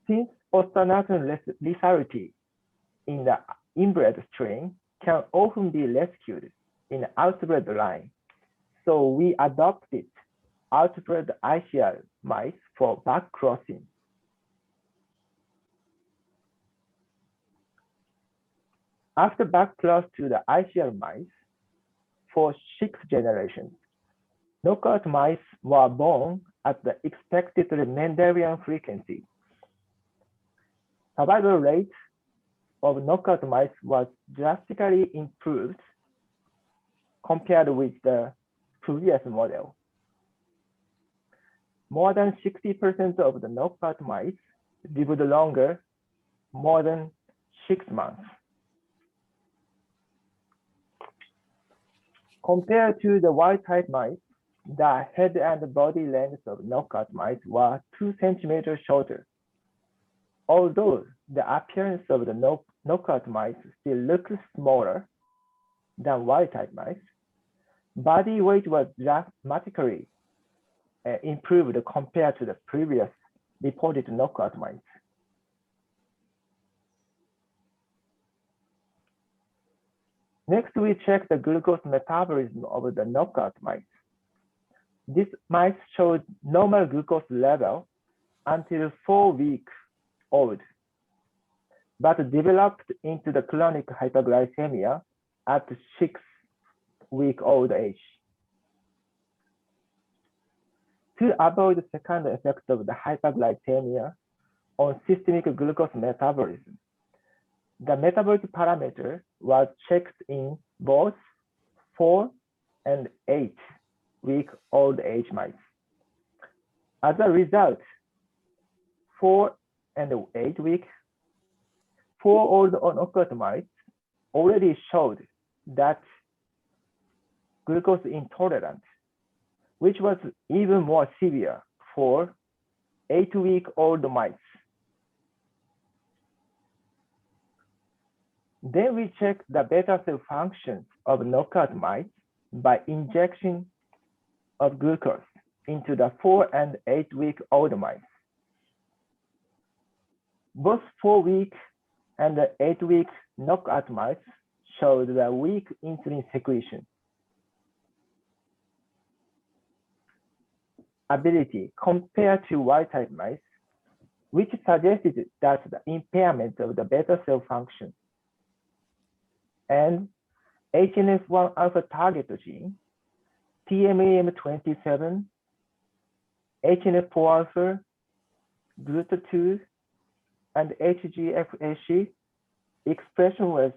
S5: Since postnatal lethality in the inbred strain can often be rescued in the outbred line, so we adopted outbred ICL mice for backcrossing. After backcross to the ICL mice for 6 generations, knockout mice were born at the expected Mendelian frequency. Survival rate of knockout mice was drastically improved compared with the previous model. More than 60% of the knockout mice lived longer, more than 6 months. Compared to the wild-type mice, the head and body length of knockout mice were 2 centimeters shorter. Although the appearance of the knockout mice still looks smaller than wild-type mice, body weight was dramatically improved compared to the previous reported knockout mice. Next, we check the glucose metabolism of the knockout mice. These mice showed normal glucose level until 4 weeks old, but developed into the chronic hyperglycemia at 6-week-old age. To avoid the second effect of the hyperglycemia on systemic glucose metabolism, the metabolic parameter was checked in both 4 and 8-week-old age mice. As a result, 4 and 8-week, 4-old knockout mice already showed that glucose intolerant, which was even more severe for 8-week-old mice. Then we checked the beta cell function of knockout mice by injection of glucose into the 4 and 8-week-old mice. Both 4-week and 8-week knockout mice showed the weak insulin secretion ability compared to wild-type mice, which suggested that the impairment of the beta cell function and Hnf1 alpha target gene, TMAM27, Hnf4 alpha, GLUTA2, and HGFAC expression was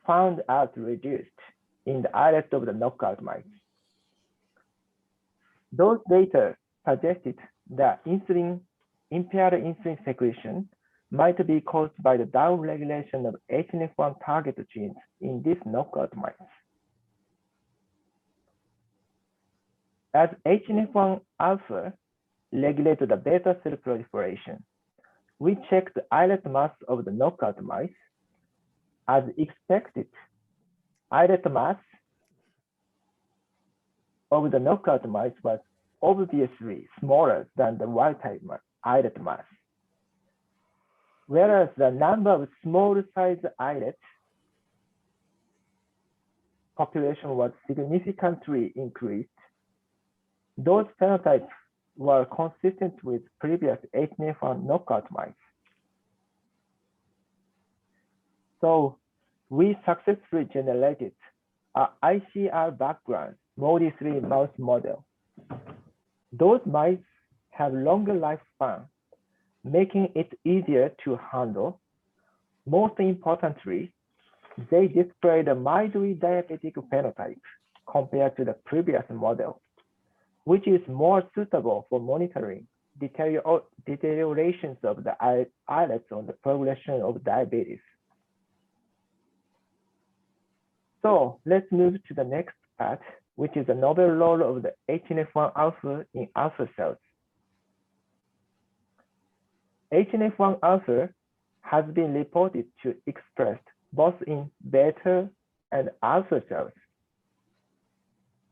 S5: found out reduced in the islet of the knockout mice. Those data suggested that impaired insulin secretion might be caused by the downregulation of Hnf1 target genes in these knockout mice. As Hnf1 alpha regulated the beta cell proliferation, we checked the islet mass of the knockout mice. As expected, islet mass of the knockout mice was obviously smaller than the wild-type islet mass, whereas the number of small-sized islet population was significantly increased. Those phenotypes were consistent with previous Hnf1 knockout mice. So we successfully generated an ICR background MODY-3 mouse model. Those mice have longer lifespan, making it easier to handle. Most importantly, they displayed a mildly diabetic phenotype compared to the previous model, which is more suitable for monitoring deteriorations of the islets on the progression of diabetes. So let's move to the next part, which is the novel role of the Hnf1 alpha in alpha cells. Hnf1 alpha has been reported to express both in beta and alpha cells.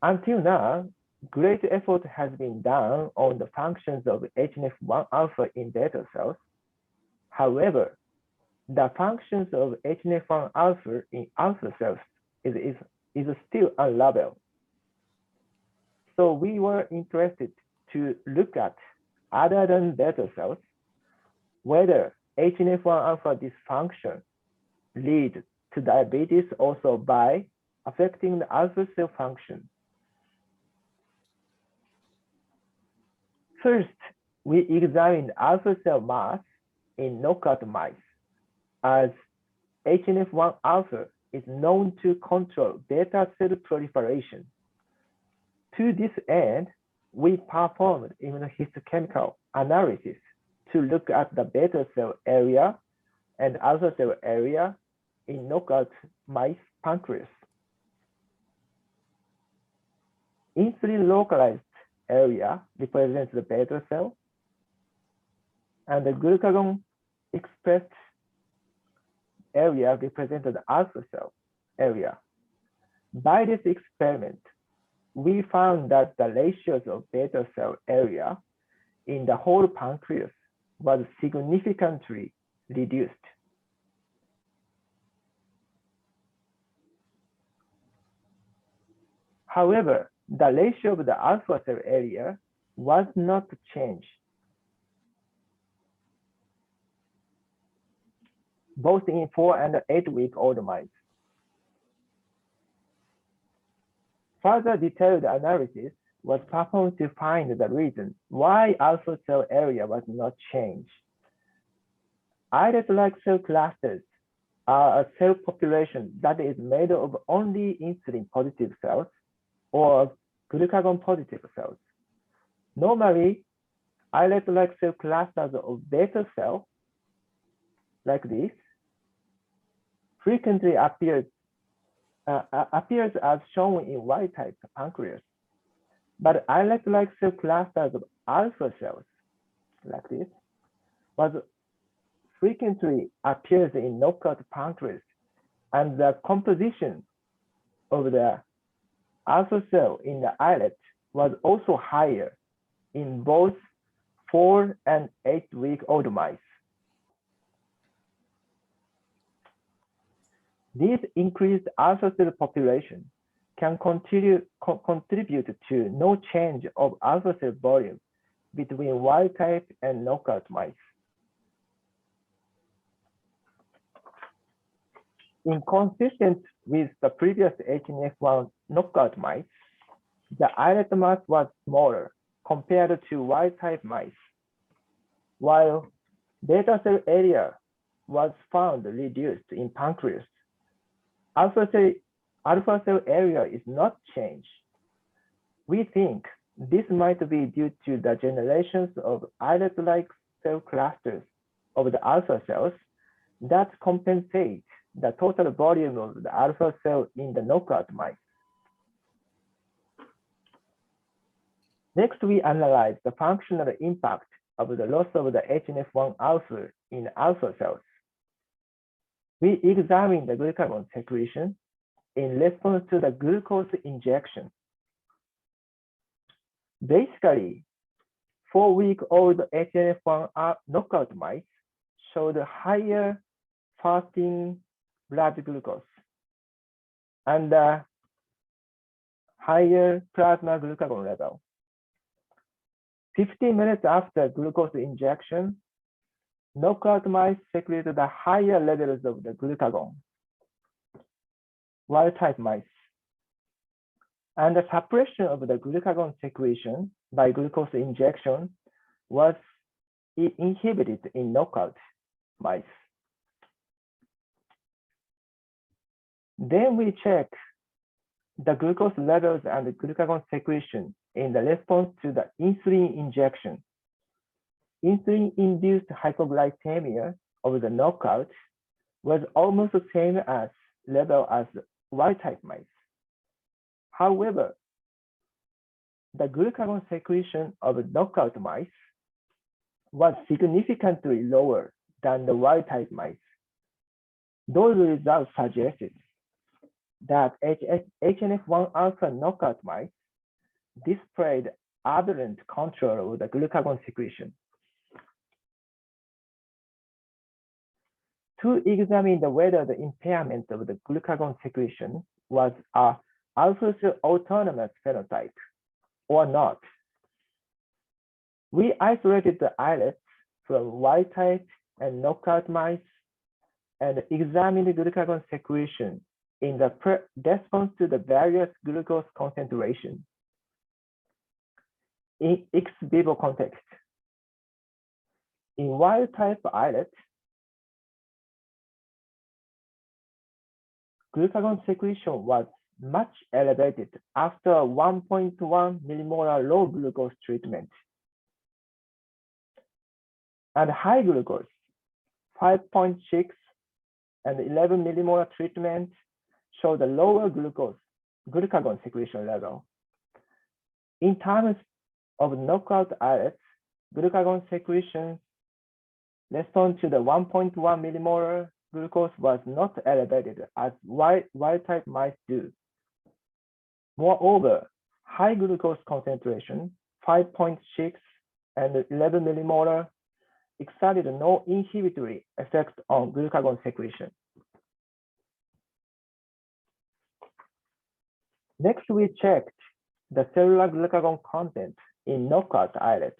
S5: Until now, great effort has been done on the functions of Hnf1 alpha in beta cells. However, the functions of Hnf1 alpha in alpha cells is still unraveled. So we were interested to look at, other than beta cells, whether Hnf1 alpha dysfunction leads to diabetes also by affecting the alpha cell function. First, we examined alpha cell mass in knockout mice, as Hnf1 alpha is known to control beta cell proliferation. To this end, we performed immunohistochemical analysis to look at the beta cell area and alpha cell area in knockout mice pancreas. Insulin localized area represents the beta cell, and the glucagon expressed area represents the alpha cell area. By this experiment, we found that the ratios of beta cell area in the whole pancreas was significantly reduced. However, the ratio of the alpha cell area was not changed, both in 4 and 8-week-old mice. Further detailed analysis was performed to find the reason why alpha cell area was not changed. Islet-like cell clusters are a cell population that is made of only insulin-positive cells or glucagon-positive cells. Normally, islet-like cell clusters of beta cell, like this, frequently appears as shown in wild-type pancreas. But islet-like cell clusters of alpha cells, like this, was frequently appears in knockout pancreas, and the composition of the alpha cell in the islet was also higher in both 4 and 8-week-old mice. This increased alpha cell population can contribute to no change of alpha cell volume between wild type and knockout mice. Inconsistent with the previous Hnf1 knockout mice, the islet mass was smaller compared to wild-type mice, while beta cell area was found reduced in pancreas. Alpha cell area is not changed. We think this might be due to the generations of islet-like cell clusters of the alpha cells that compensate the total volume of the alpha cell in the knockout mice. Next, we analyze the functional impact of the loss of the Hnf1 alpha in alpha cells. We examine the glucagon secretion in response to the glucose injection. Basically, 4-week-old Hnf1 knockout mice showed higher fasting blood glucose and higher plasma glucagon level. 15 minutes after glucose injection, knockout mice secreted the higher levels of the glucagon, wild-type mice. And the suppression of the glucagon secretion by glucose injection was inhibited in knockout mice. Then we check the glucose levels and the glucagon secretion in the response to the insulin injection. Insulin-induced hypoglycemia of the knockout was almost the same as level as wild-type mice. However, the glucagon secretion of knockout mice was significantly lower than the wild-type mice. Those results suggested that Hnf1 alpha knockout mice displayed aberrant control of the glucagon secretion. To examine whether the impairment of the glucagon secretion was a alpha cell autonomous phenotype or not, we isolated the islets from wild-type and knockout mice and examined the glucagon secretion in the response to the various glucose concentrations in ex vivo context. In wild-type islets, glucagon secretion was much elevated after 1.1 millimolar low glucose treatment. And high glucose, 5.6 and 11 millimolar treatment showed a lower glucagon secretion level. In terms of knockout islets, glucagon secretion response to the 1.1 millimolar glucose was not elevated as wild-type mice do. Moreover, high glucose concentration, 5.6 and 11 millimolar, exerted no inhibitory effect on glucagon secretion. Next, we checked the cellular glucagon content in knockout islets.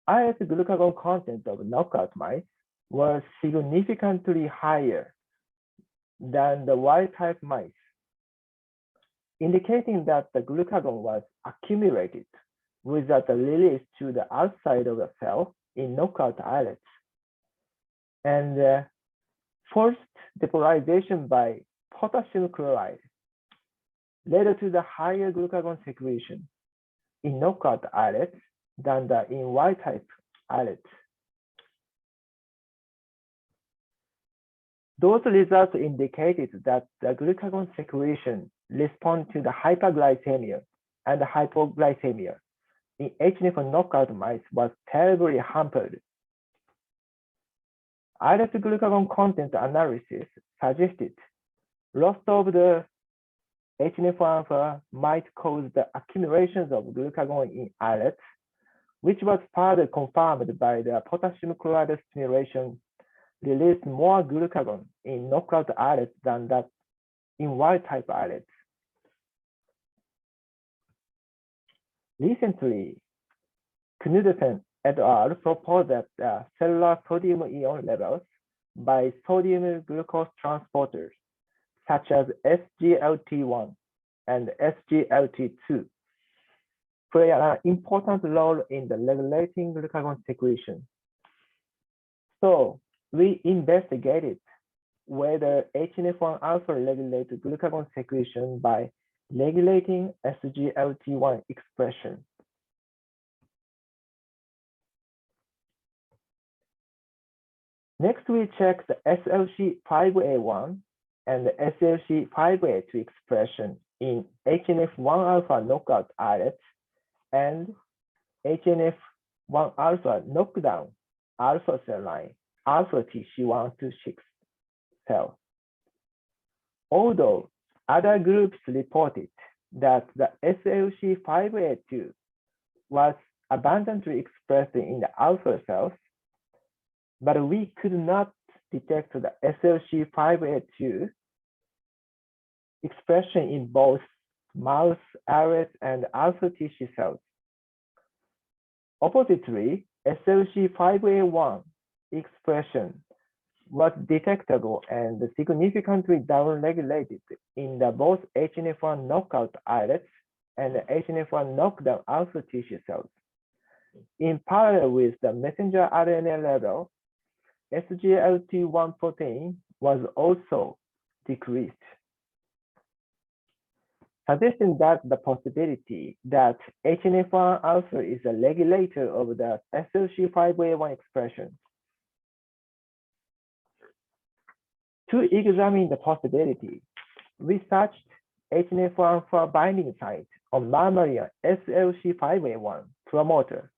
S5: Islet glucagon content of knockout mice was significantly higher than the wild-type mice, indicating that the glucagon was accumulated without the release to the outside of the cell in knockout islets, and forced depolarization by potassium chloride led to the higher glucagon secretion in knockout islets than in wild-type islets. Those results indicated that the glucagon secretion responds to the hyperglycemia and hypoglycemia in Hnf1 knockout mice was terribly hampered. Islet glucagon content analysis suggested loss of the Hnf1 might cause the accumulations of glucagon in islets, which was further confirmed by the potassium chloride stimulation released more glucagon in knockout islets than that in wild-type islets. Recently, Knudsen et al. Proposed that cellular sodium ion levels by sodium glucose transporters such as SGLT1 and SGLT2, play an important role in the regulating glucagon secretion. So we investigated whether Hnf1 alpha regulates glucagon secretion by regulating SGLT1 expression. Next, we check the SLC5A1 and the SLC5A2 expression in Hnf1 alpha knockout islets and Hnf1 alpha knockdown alpha cell line, alpha TC126 cell. Although other groups reported that the SLC5A2 was abundantly expressed in the alpha cells, but we could not detect the SLC5A2 expression in both mouse islets and alpha tissue cells. Oppositely, SLC5A1 expression was detectable and significantly downregulated in the both Hnf1 knockout islets and Hnf1 knockdown alpha tissue cells. In parallel with the messenger RNA level, SGLT1 protein was also decreased, suggesting that the possibility that Hnf1 alpha is a regulator of the SLC5A1 expression. To examine the possibility, we searched Hnf1 alpha binding site on mammalian SLC5A1 promoter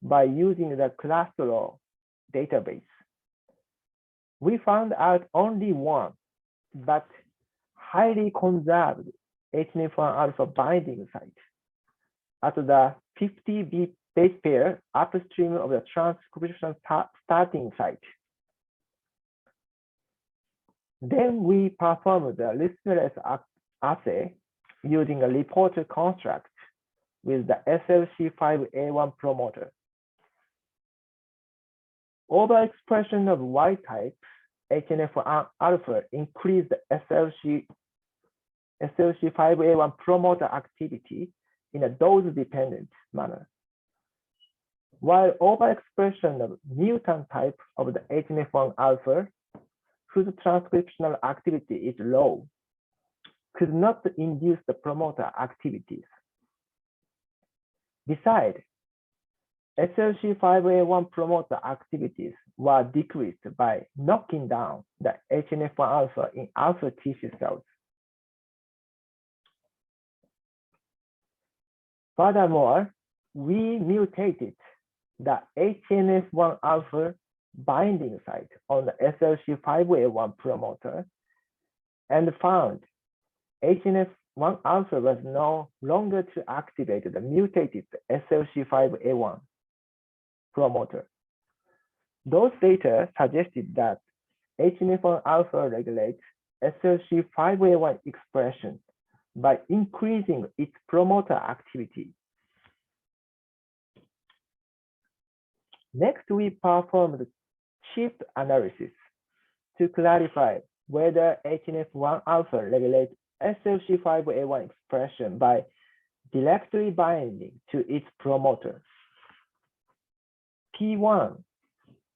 S5: by using the cholesterol database. We found out only one, but highly conserved Hnf1 alpha binding site at the 50 base pair upstream of the transcription starting site. Then we performed the listenerless assay using a reporter construct with the SLC5A1 promoter. Overexpression of wild type Hnf1 alpha increased the SLC5A1 promoter activity in a dose-dependent manner, while overexpression of mutant type of the Hnf1 alpha, whose transcriptional activity is low, could not induce the promoter activities. Besides, SLC5A1 promoter activities were decreased by knocking down the Hnf1 alpha in alpha tissue cells. Furthermore, we mutated the Hnf1 alpha binding site on the SLC5A1 promoter and found Hnf1 alpha was no longer to activate the mutated SLC5A1 promoter. Those data suggested that Hnf1 alpha regulates SLC5A1 expression by increasing its promoter activity. Next, we performed shift analysis to clarify whether Hnf1 alpha regulates SLC5A1 expression by directly binding to its promoter. P1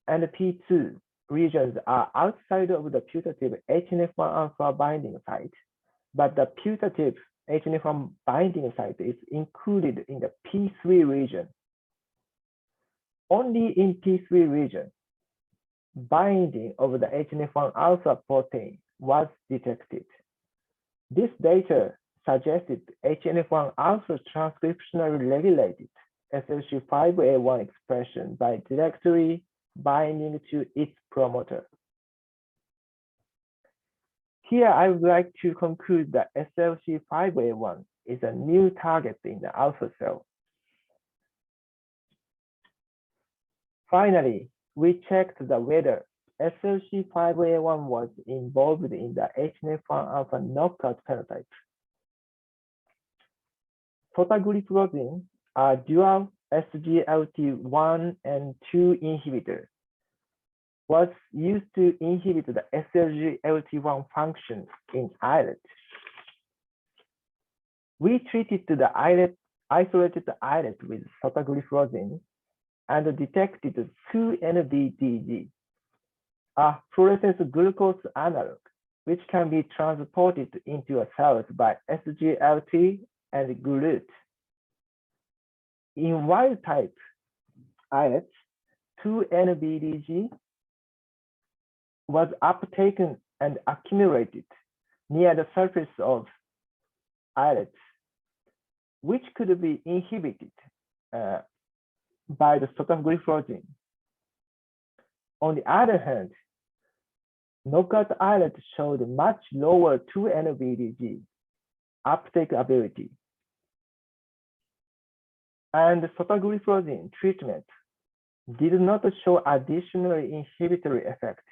S5: and P2 regions are outside of the putative Hnf1 alpha binding site, but the putative Hnf1 binding site is included in the P3 region. Only in P3 region, binding of the Hnf1 alpha protein was detected. This data suggested Hnf1 alpha transcriptionally regulated SLC5A1 expression by directly binding to its promoter. Here, I would like to conclude that SLC5A1 is a new target in the alpha cell. Finally, we checked whether SLC5A1 was involved in the Hnf1 alpha knockout phenotype. Sotagliflozin, a dual SGLT1 and 2 inhibitor, was used to inhibit the SLG-LT1 function in islets. We treated the isolated islet with sotagliflozin and detected 2-NBDG, a fluorescence glucose analog, which can be transported into a cells by SGLT and GLUT. In wild-type islets, 2-NBDG was uptaken and accumulated near the surface of islets, which could be inhibited by the sotagliflozin. On the other hand, knockout islets showed much lower 2-NBDG uptake ability, and sotagliflozin treatment did not show additional inhibitory effect.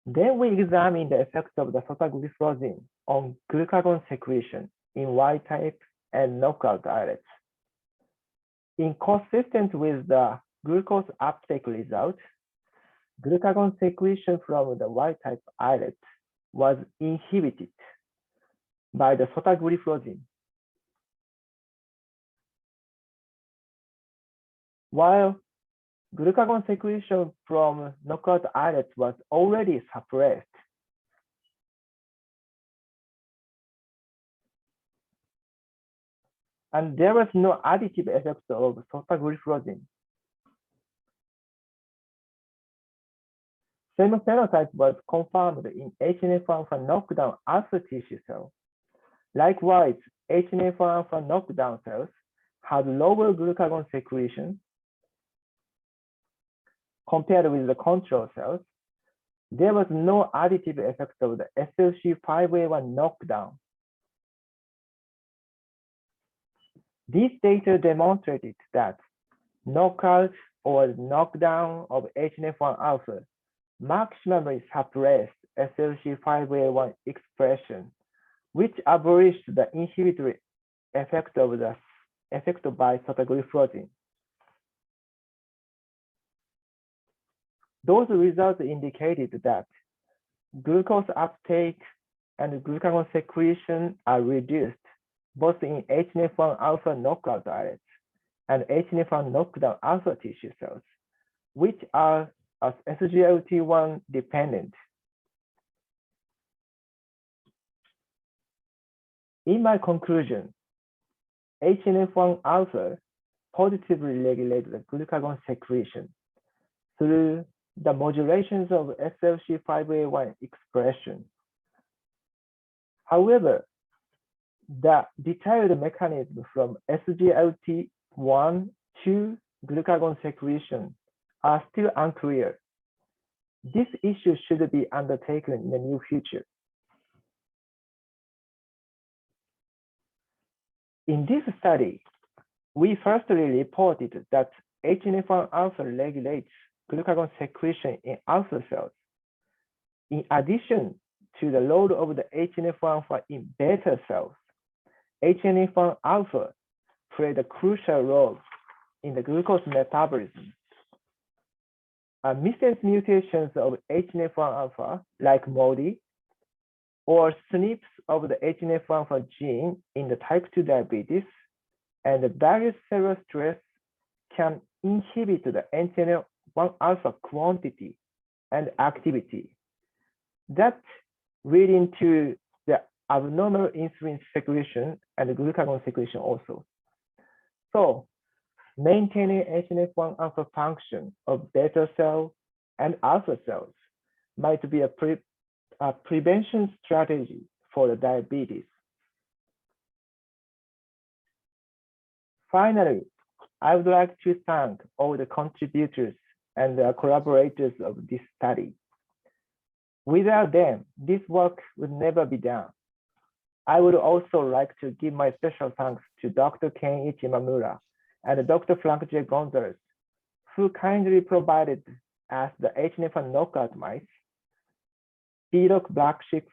S5: Then we examined the effects of the sotagliflozin on glucagon secretion in wild-type and knockout islets. Inconsistent with the glucose uptake result, glucagon secretion from the wild-type islet was inhibited by the sotagliflozin, while glucagon secretion from knockout islets was already suppressed. And there was no additive effect of sotagliflozin. Same phenotype was confirmed in Hnf1a knockdown alpha tissue cells. Likewise, Hnf1a knockdown cells had lower glucagon secretion compared with the control cells. There was no additive effect of the SLC5A1 knockdown. These data demonstrated that knockout or knockdown of Hnf1 alpha maximally suppressed SLC5A1 expression, which abolished the inhibitory effect of the effect by sotagliflozin. Those results indicated that glucose uptake and glucagon secretion are reduced both in Hnf1 alpha knockout islets and Hnf1 knockdown alpha tissue cells, which are SGLT1 dependent. In my conclusion, Hnf1 alpha positively regulates the glucagon secretion through the modulations of SLC5A1 expression. However, the detailed mechanism from SGLT1 to glucagon secretion are still unclear. This issue should be undertaken in the near future. In this study, we firstly reported that Hnf1 alpha regulates glucagon secretion in alpha cells. In addition to the role of the Hnf1 alpha in beta cells, Hnf1 alpha played a crucial role in the glucose metabolism. Missense mutations of Hnf1 alpha, like MODY, or SNPs of the Hnf1 alpha gene in the type 2 diabetes, and the various cellular stress can inhibit the Hnf1 alpha quantity and activity, that leading to the abnormal insulin secretion and glucagon secretion also. So maintaining Hnf1 alpha function of beta cell and alpha cells might be a prevention strategy for the diabetes. Finally, I would like to thank all the contributors and the collaborators of this study. Without them, this work would never be done. I would also like to give my special thanks to Dr. Kenichi Mamura and Dr. Frank J. Gonzalez, who kindly provided us the Hnf1 knockout mice, PDOC black chicks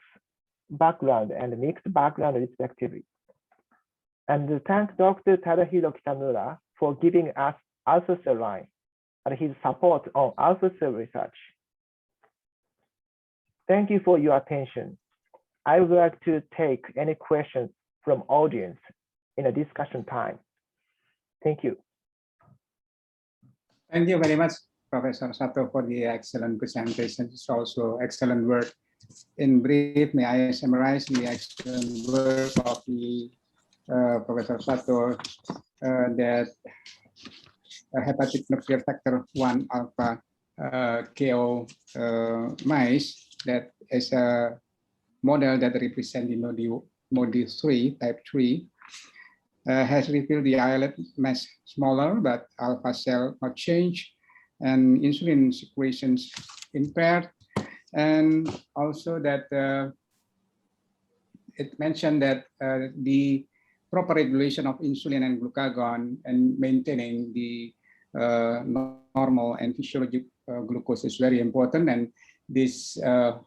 S5: background and mixed background respectively. And thank Dr. Tadahiro Kitamura for giving us AWCS and his support on AWCS research. Thank you for your attention. I would like to take any questions from audience in a discussion time. Thank you.
S3: Thank you very much, Professor Sato, for the excellent presentation. It's also excellent work. In brief, may I summarize the excellent work of the Professor Sato that hepatic nuclear factor 1 alpha KO mice that is a model that represents the MODY 3 type 3 has revealed the islet mass smaller, but alpha cell not change, and insulin secretions impaired, and also that it mentioned that the proper regulation of insulin and glucagon and maintaining the normal and physiologic glucose is very important. And this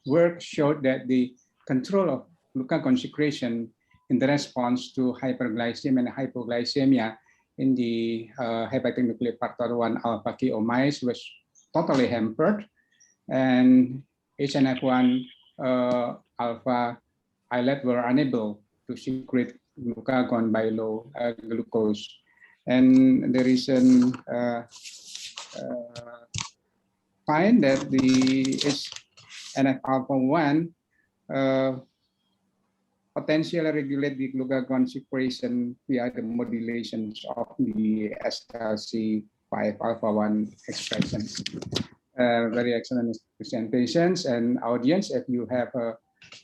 S3: work showed that the control of glucagon secretion in the response to hyperglycemia and hypoglycemia in the hepatic nuclear factor 1 alpha KO mice was totally hampered, and Hnf1 alpha islet were unable to secrete glucagon by low glucose. And the recent find that the Hnf1 potentially regulate the glucagon secretion via the modulations of the SLC5 alpha 1 expression. Very excellent presentations. And audience, if you have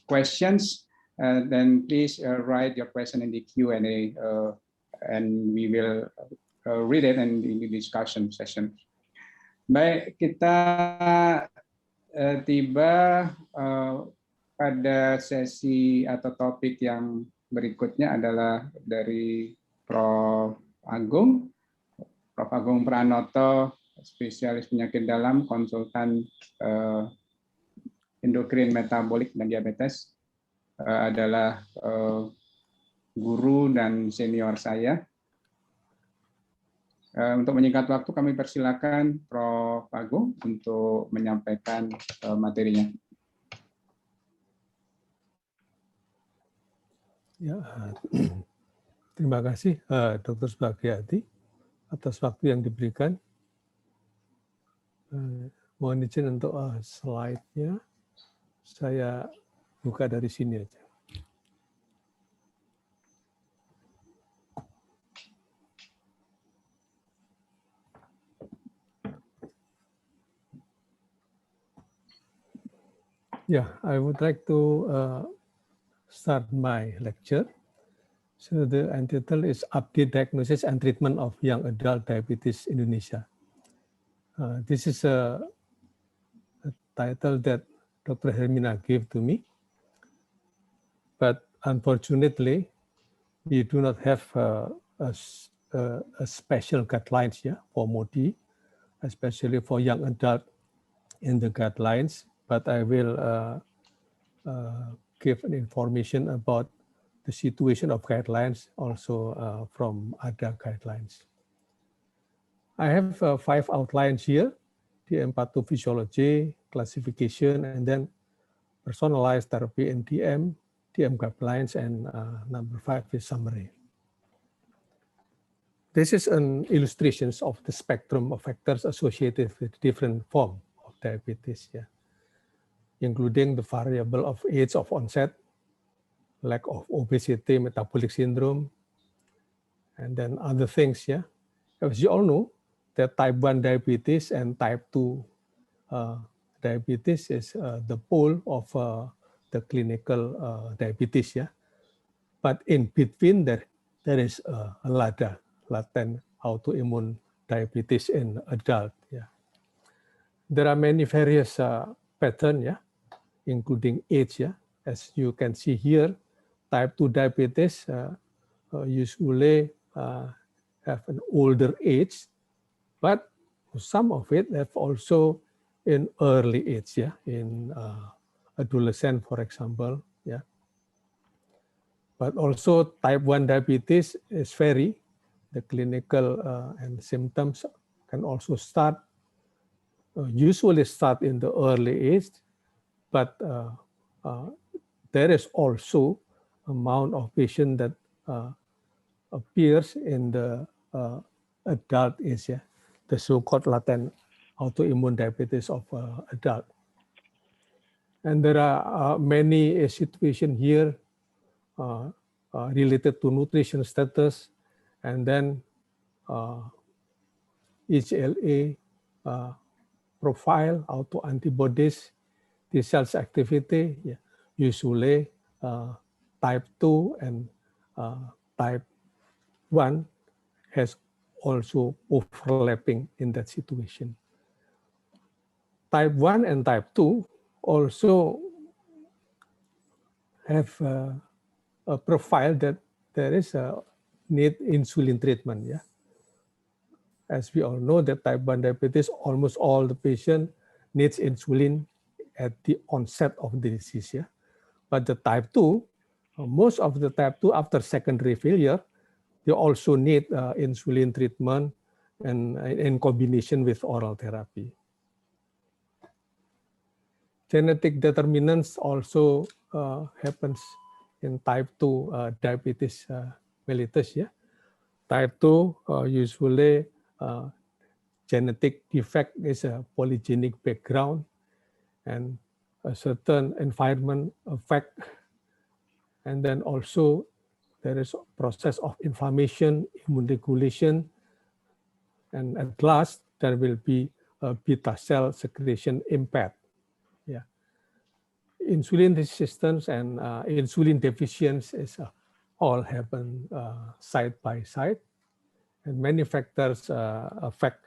S3: questions, then please write your question in the Q&A, and we will read it in the discussion session. Baik, kita tiba pada sesi atau topik yang berikutnya adalah dari Prof. Agung Pranoto, spesialis penyakit dalam, konsultan endokrin, metabolik, dan diabetes, adalah guru dan senior saya. Untuk menyingkat waktu, kami persilakan Prof. Agung untuk menyampaikan materinya.
S6: Ya, terima kasih Dr. Sbagiati atas waktu yang diberikan. Mohon izin untuk slide-nya, saya buka dari sini aja. Yeah, I would like to start my lecture. So the title is Update Diagnosis and Treatment of Young Adult Diabetes Indonesia. This is a title that Dr. Hermina gave to me, but unfortunately, we do not have a special guidelines for MODY, especially for young adult in the guidelines. But I will give an information about the situation of guidelines also from other guidelines. I have 5 outlines here: DM pathophysiology, classification, and then personalized therapy in DM guidelines, and number 5 is summary. This is an illustration of the spectrum of factors associated with different forms of diabetes, including the variable of age of onset, lack of obesity, metabolic syndrome, and then other things. As you all know, that type 1 diabetes and type 2 diabetes is the pole of the clinical diabetes. But in between there is a latent autoimmune diabetes in adult. There are many various patterns, including age. As you can see here, type 2 diabetes usually have an older age, but some of it have also in early age, in adolescent, for example. But also type 1 diabetes is vary. The clinical and symptoms can also start, usually start in the early age, but there is also amount of patient that appears in the adult age, yeah? The so-called latent autoimmune diabetes of adult. And there are many situations here related to nutrition status, and then HLA profile, autoantibodies, T cells activity, yeah. Usually type 2 and type 1 has also overlapping in that situation. Type 1 and type 2 also have a profile that there is a need insulin treatment. Yeah, as we all know that type 1 diabetes, almost all the patient needs insulin at the onset of the disease. Yeah, but the type 2, most of the type 2 after secondary failure, they also need insulin treatment and in combination with oral therapy. Genetic determinants also happens in type 2 diabetes mellitus. Yeah, type 2 usually genetic defect is a polygenic background, and a certain environment effect, and then also there is a process of inflammation, immune regulation, and at last there will be a beta cell secretion impact. Yeah, insulin resistance and insulin deficiency is all happen side by side, and many factors affect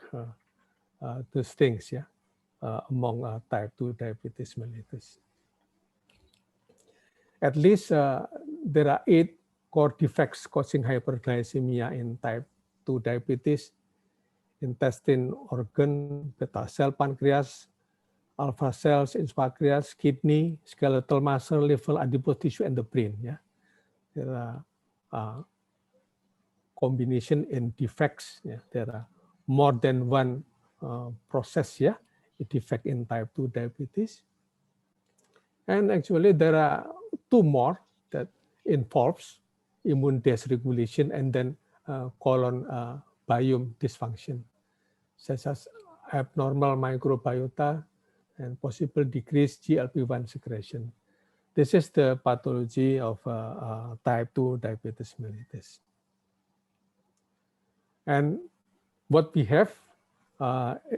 S6: these things. Yeah, among type 2 diabetes mellitus. At least there are 8 core defects causing hyperglycemia in type 2 diabetes: intestine organ, beta cell pancreas, alpha cells in pancreas, kidney, skeletal muscle, liver, adipose tissue, and the brain. Yeah, there are combination in defects. Yeah, there are more than one process. Yeah, a defect in type 2 diabetes, and actually there are 2 more that involves immune dysregulation and then colon biome dysfunction, such as abnormal microbiota and possible decreased GLP-1 secretion. This is the pathology of type 2 diabetes mellitus. And what we have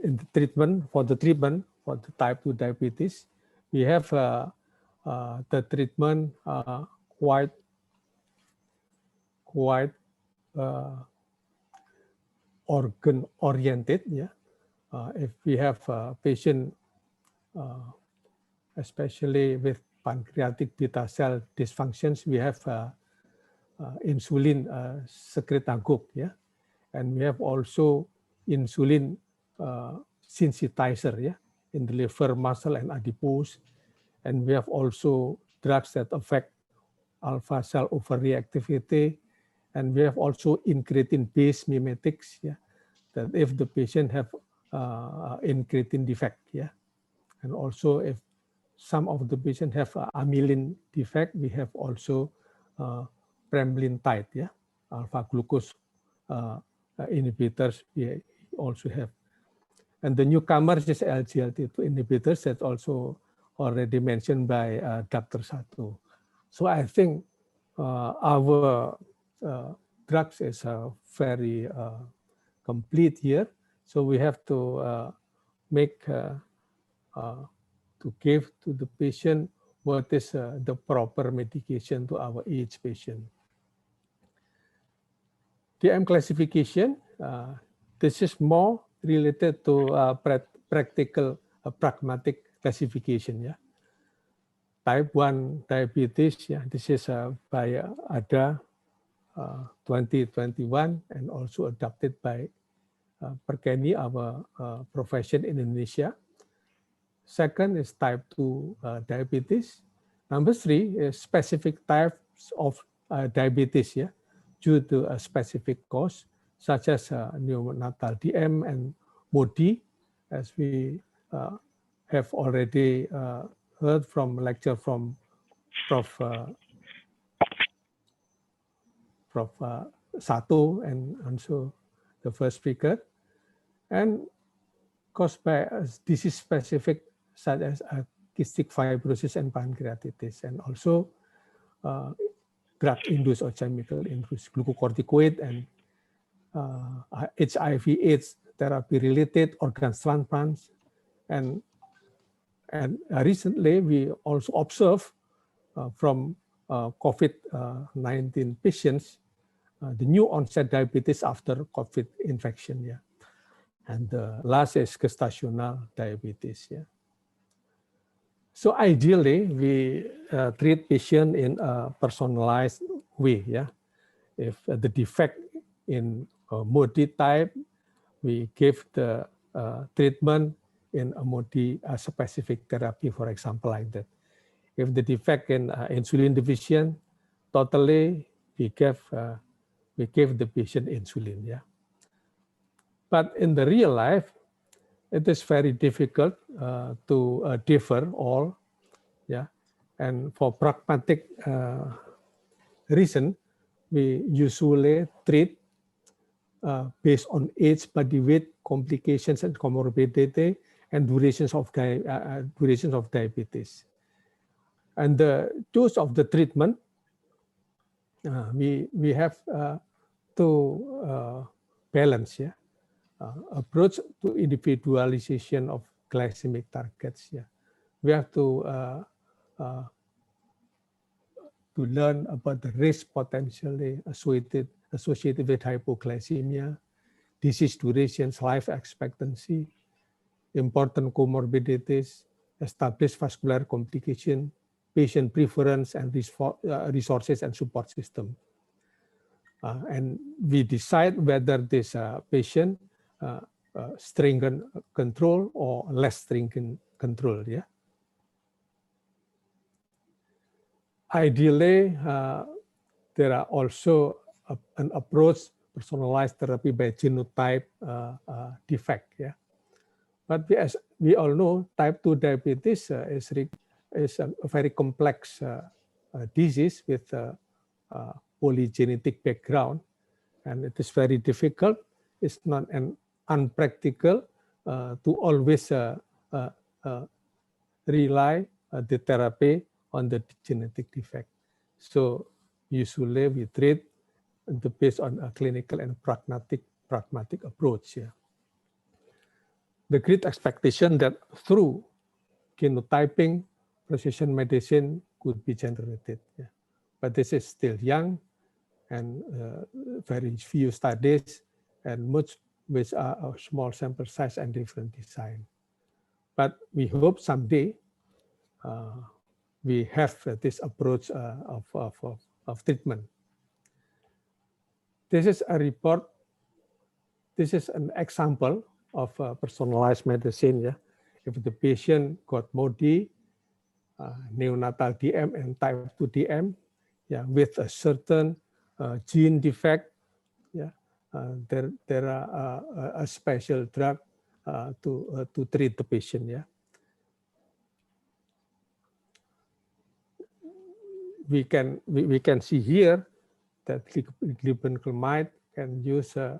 S6: in the treatment for the type 2 diabetes, we have the treatment quite organ oriented. Yeah, if we have a patient, especially with pancreatic beta cell dysfunctions, we have insulin secretagogue. Yeah, and we have also insulin sensitizer. Yeah, in the liver, muscle, and adipose, and we have also drugs that affect alpha cell overreactivity, and we have also incretin-based mimetics. Yeah, that if the patient have incretin defect. Yeah, and also if some of the patient have amylin defect, we have also pramlintide. Yeah, alpha glucose inhibitors we also have, and the newcomers is SGLT2 inhibitors that also already mentioned by Dr. Sato. So I think our drugs is very complete here. So we have to make to give to the patient what is the proper medication to our each patient. DM classification, this is more related to practical, pragmatic classification. Yeah, type 1 diabetes. Yeah, this is by ADA 2021 and also adopted by Perkeni, our profession in Indonesia. Second is type 2 diabetes. Number 3 is specific types of diabetes, yeah, due to a specific cause, such as neonatal DM and MODY, as we have already heard from lecture from Prof. Sato and also the first speaker, and caused by disease-specific such as cystic fibrosis and pancreatitis, and also drug-induced or chemical-induced glucocorticoid and HIV/AIDS therapy-related organ transplants, and recently we also observe from COVID-19 patients the new onset diabetes after COVID infection, yeah. And the last is gestational diabetes, yeah. So ideally, we treat patient in a personalized way, yeah. If the defect in MODY type, we give the treatment in a MODY specific therapy, for example, like that. If the defect in insulin deficient, totally we give the patient insulin, yeah. But in the real life, it is very difficult to differ all, yeah. And for pragmatic reason, we usually treat based on age, body weight, complications, and comorbidity, and durations of diabetes. And the dose of the treatment, we have to balance, yeah. Approach to individualization of glycemic targets. Yeah, we have to learn about the risk potentially associated with hypoglycemia, disease durations, life expectancy, important comorbidities, established vascular complication, patient preference, and resources and support system. And we decide whether this patient stringent control or less stringent control, yeah. Ideally, there are also an approach, personalized therapy by genotype defect, yeah. But as we all know, type 2 diabetes is a very complex disease with polygenetic background, and it is very difficult. It's not an unpractical to always rely the therapy on the genetic defect. So usually we treat based on a clinical and pragmatic approach. Yeah. The great expectation that through genotyping, precision medicine could be generated. Yeah. But this is still young and very few studies and much with a small sample size and different design. But we hope someday we have this approach of treatment. This is a report. This is an example of personalized medicine. Yeah, if the patient got MODY, neonatal DM, and type 2 DM, yeah, with a certain gene defect, yeah, there are a special drug to treat the patient. Yeah. We can see here that glibenclamide can use to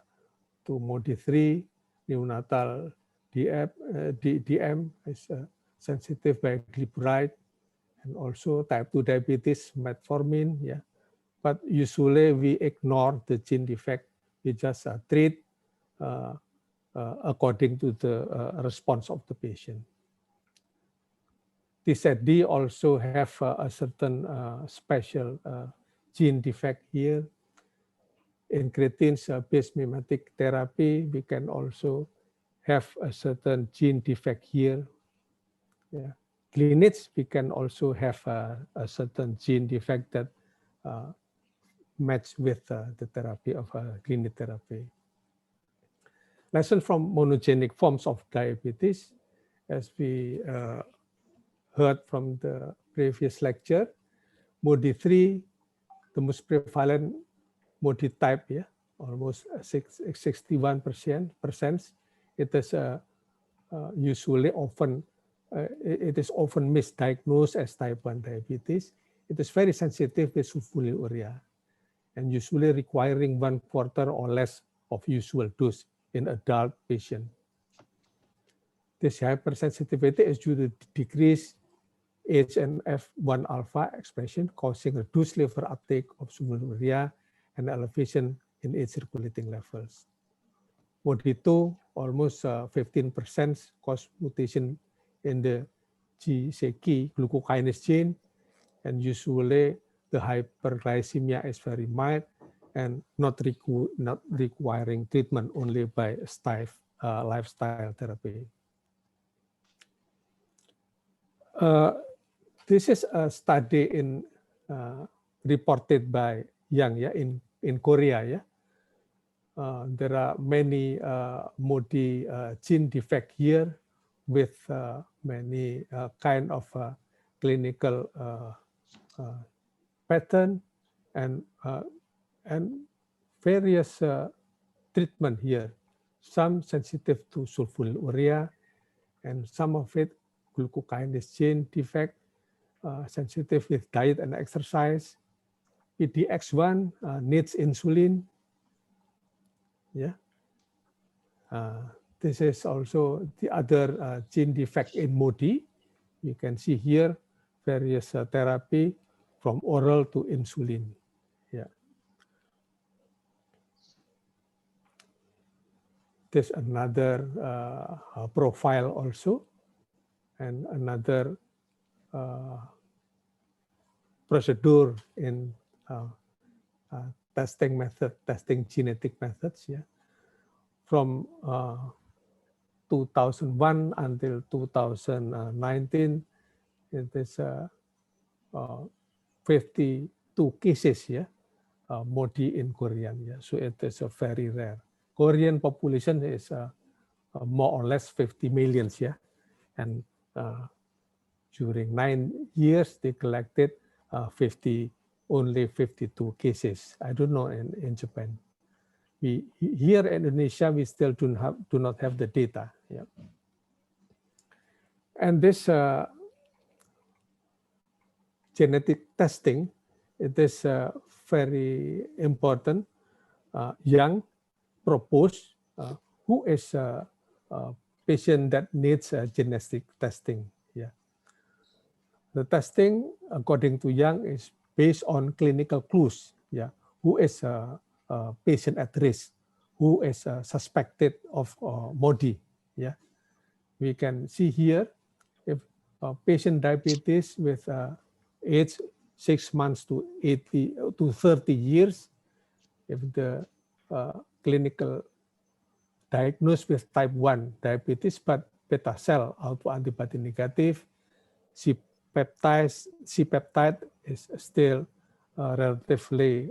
S6: MODY3, neonatal DM is sensitive by glyburide, and also type 2 diabetes, metformin. Yeah, but usually we ignore the gene defect. We just treat according to the response of the patient. TZD also have a certain special gene defect here. In incretins-based mimetic therapy, we can also have a certain gene defect here. Yeah. Lineage, we can also have a certain gene defect that match with the therapy of lineage therapy. Lesson from monogenic forms of diabetes, as we heard from the previous lecture, MODY3 the most prevalent MODY type, yeah, almost 61%. It is usually often it is often misdiagnosed as type 1 diabetes. It is very sensitive with sulfonylurea and usually requiring 1/4 or less of usual dose in adult patient. This hypersensitivity is due to decreased Hnf1 alpha expression, causing reduced liver uptake of sulfonylurea and elevation in its circulating levels. MODY2, almost 15% cause mutation in the GCK glucokinase gene, and usually the hyperglycemia is very mild and not requiring treatment only by lifestyle therapy. This is a study reported by Yang, yeah, in Korea. Yeah, there are many MODY gene defect here with many kind of clinical pattern and various treatment here. Some sensitive to sulfonylurea, and some of it glucokinase gene defect, sensitive with diet and exercise. PDX1 needs insulin. Yeah. This is also the other gene defect in MODY. You can see here various therapy from oral to insulin. Yeah. There's another profile also, and another procedure in testing genetic methods. Yeah, from 2001 until 2019, it is 52 cases. Yeah, MODY in Korean. Yeah, so it is very rare. Korean population is more or less 50 million. Yeah, and during 9 years they collected only 52 cases. I don't know in Japan. Here in Indonesia, we still do not have the data. Yeah. And this genetic testing, it is very important. Yang proposed who is a patient that needs genetic testing. Yeah. The testing, according to Yang, is based on clinical clues. Yeah, who is a patient at risk, who is suspected of MODY. Yeah, we can see here if patient diabetes with age 6 months to 30 years, if the clinical diagnosed with type 1 diabetes but beta cell autoantibody negative, C-peptide is still relatively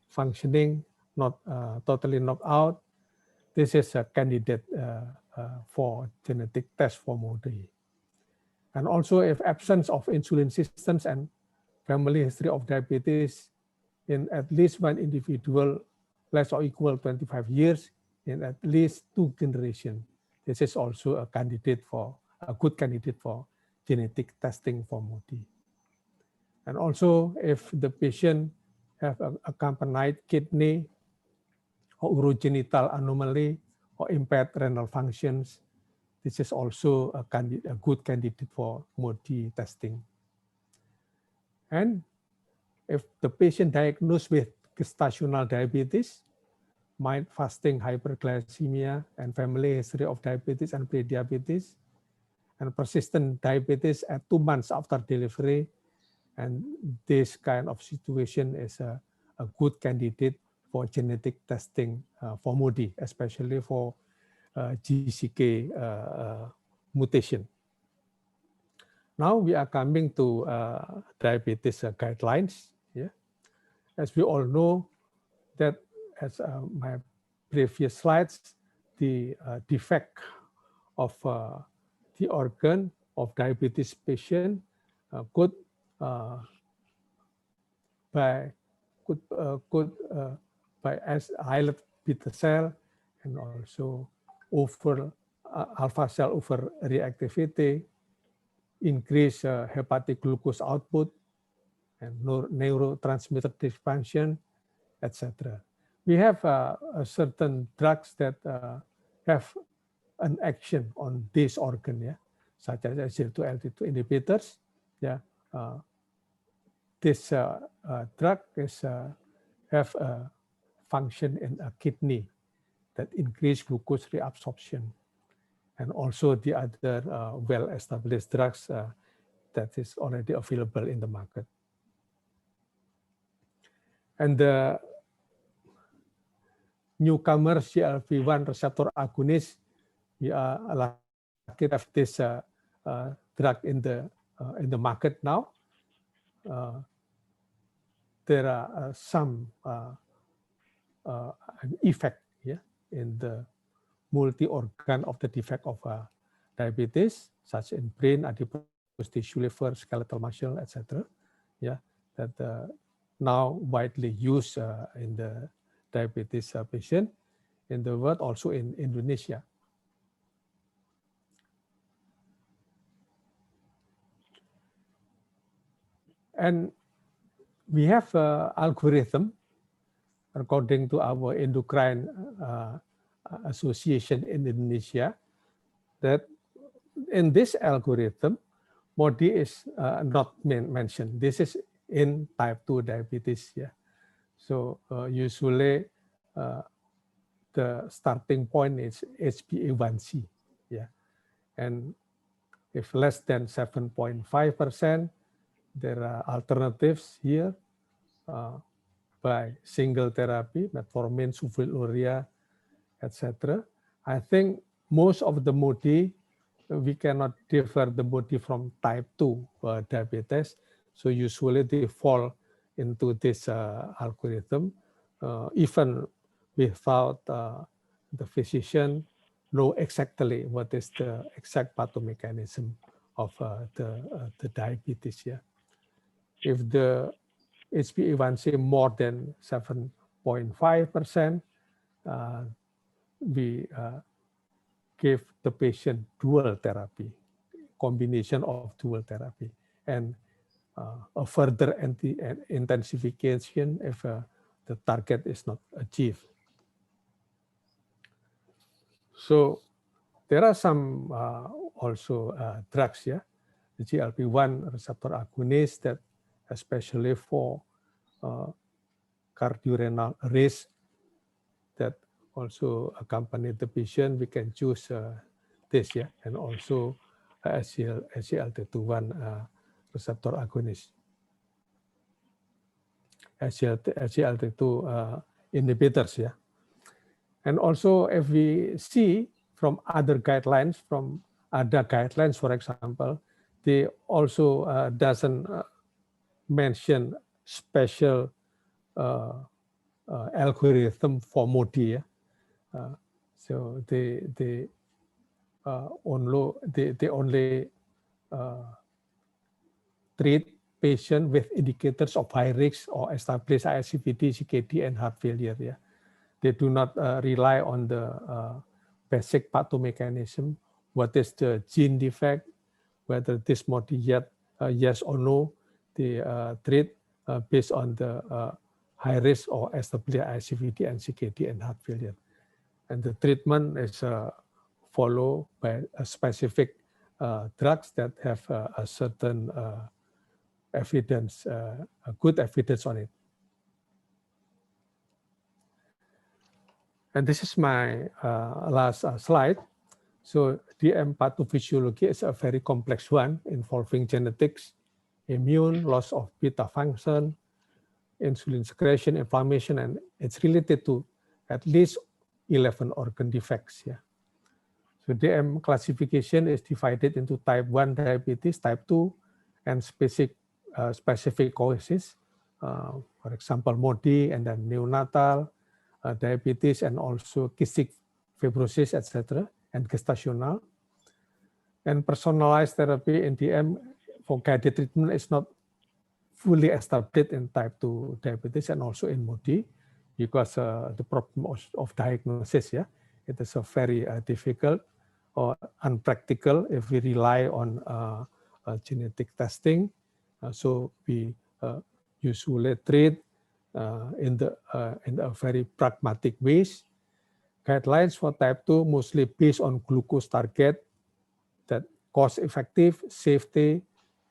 S6: functioning, not totally knocked out. This is a candidate for genetic test for MODY. And also if absence of insulin resistance and family history of diabetes in at least one individual less or equal 25 years in at least 2 generations, this is also a good candidate for genetic testing for MODY. And also if the patient have accompanied kidney or urogenital anomaly or impaired renal functions, this is also a good candidate for MODY testing. And if the patient diagnosed with gestational diabetes, mild fasting hyperglycemia, and family history of diabetes and prediabetes, and persistent diabetes at 2 months after delivery, and this kind of situation is a good candidate for genetic testing for MODY, especially for GCK mutation. Now we are coming to diabetes guidelines. Yeah, as we all know that as my previous slides, the defect of the organ of diabetes patient could by by islet beta cell and also over alpha cell overreactivity, increase hepatic glucose output, and neurotransmitter dysfunction, etc. We have certain drugs that have an action on this organ, yeah, such as SGLT2 inhibitors. Yeah, this drug is have a function in a kidney that increase glucose reabsorption, and also the other well-established drugs that is already available in the market. And the newcomer GLP-1 receptor agonist, we are lucky to have this drug in the market now. There are some effect, yeah, in the multi-organ of the defect of diabetes, such in brain, adipose tissue, liver, skeletal muscle, etc. Yeah, that now widely used in the diabetes patient in the world, also in Indonesia. And we have an algorithm according to our endocrine association in Indonesia, that in this algorithm, MODY is not mentioned. This is in type 2 diabetes. Yeah. So usually the starting point is HbA1c. Yeah. And if less than 7.5%, there are alternatives here by single therapy, metformin, sulfonylurea, etc. I think most of the MODY, we cannot differ the MODY from type 2 diabetes. So usually they fall into this algorithm, even without the physician know exactly what is the exact pathomechanism of the diabetes. Yeah. If the HbA1c more than 7.5%, we give the patient dual therapy, combination of dual therapy, and a further intensification if the target is not achieved. So there are some also drugs, yeah, the GLP-1 receptor agonist that especially for cardiorenal risk that also accompany the patient, we can choose this, yeah, and also SGLT2 receptor agonist, SGLT2 inhibitors, yeah. And also if we see from other guidelines, for example, they also doesn't mention special algorithm for MODY. Yeah? So they only treat patients with indicators of high risk or established ISCVD, CKD, and heart failure. Yeah, they do not rely on the basic pathomechanism. What is the gene defect? Whether this MODY yet yes or no? They treat based on the high risk or established ISCVD and CKD and heart failure. And the treatment is followed by a specific drugs that have a certain evidence, good evidence on it. And this is my last slide. So DM pathophysiology is a very complex one involving genetics, immune, loss of beta function, insulin secretion, inflammation, and it's related to at least 11 organ defects. Yeah. So DM classification is divided into type 1 diabetes, type 2, and specific causes. For example, MODY, and then neonatal diabetes, and also cystic fibrosis, etc., and gestational. And personalized therapy in DM for guided treatment is not fully established in type 2 diabetes and also in MODY, because the problem of diagnosis, yeah, it is a very difficult or unpractical if we rely on genetic testing. So we usually treat in a very pragmatic ways. Guidelines for type 2 mostly based on glucose target, that cost effective, safety,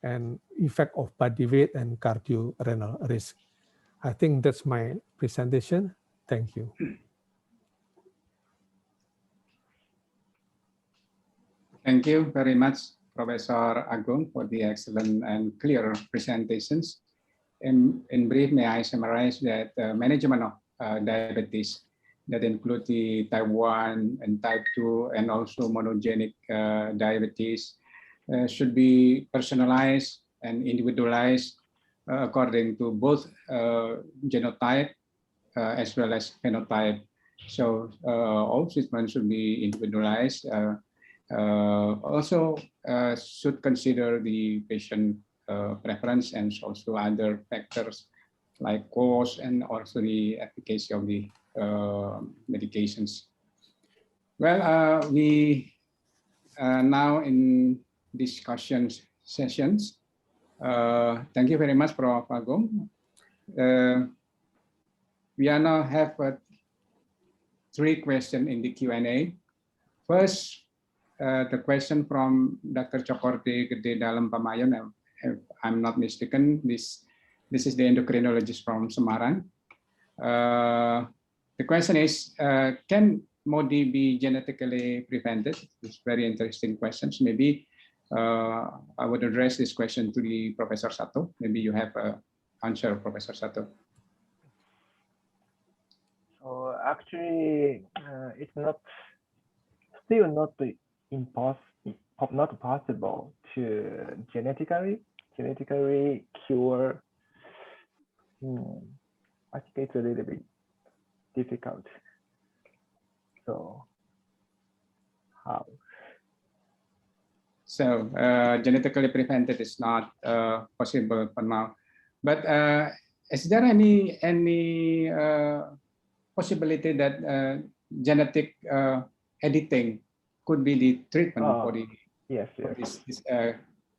S6: and effect of body weight and cardio-renal risk. I think that's my presentation. Thank you.
S3: Thank you very much, Professor Agung, for the excellent and clear presentations. In brief, may I summarize that management of diabetes that include the type 1 and type 2 and also monogenic diabetes should be personalized and individualized according to both genotype as well as phenotype. So all treatments should be individualized. Also should consider the patient preference and also other factors like cost and also the efficacy of the medications. Well, we now in discussion sessions. Thank you very much, Prof. Agung. We are now have 3 questions in the Q&A. First, the question from Dr. Cokorti Gede Dalem Pamayon, if I'm not mistaken, this is the endocrinologist from Semarang. The question is, can MODY be genetically prevented? It's very interesting questions. Maybe I would address this question to the Professor Sato. Maybe you have an answer, Professor Sato.
S5: So actually, it's still not possible to genetically cure. I think it's a little bit difficult. So how?
S3: So genetically prevented is not possible for now. But is there any possibility that genetic editing could be the treatment for the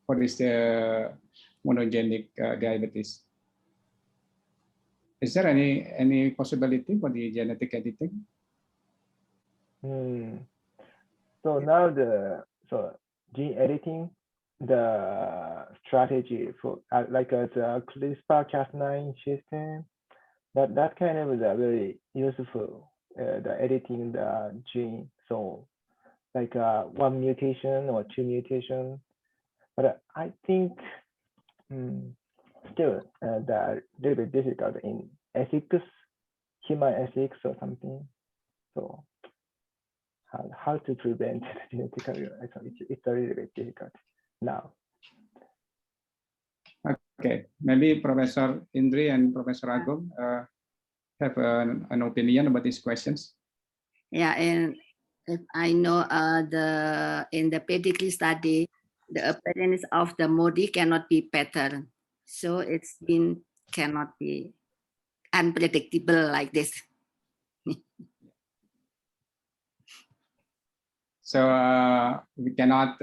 S3: for this monogenic diabetes? Is there any possibility for the genetic editing?
S5: So now gene editing, the strategy for like the CRISPR-Cas9 system, that kind of is very useful. The editing the gene, so like 1 mutation or 2 mutations. But I think still that little bit difficult in ethics, human ethics or something. So how to prevent genetically? It's a little bit difficult now.
S3: Okay, maybe Professor Indri and Professor Agung have an opinion about these questions.
S4: Yeah, and if I know in the pedigree study, the appearance of the MODY cannot be pattern, so it's been cannot be unpredictable like this.
S3: So we cannot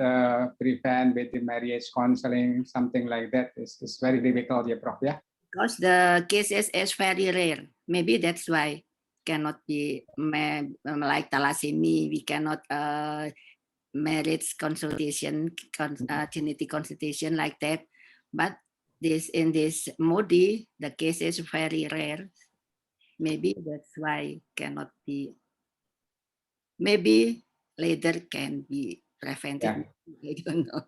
S3: prevent with the marriage counseling, something like that. It's very difficult, yeah, Prof. Yeah.
S4: Because the cases is very rare. Maybe that's why cannot be like thalassemia. We cannot marriage consultation, genetic consultation like that. But in this MODY, the case is very rare. Maybe that's why cannot be. Maybe later can be prevented. Yeah. I don't know.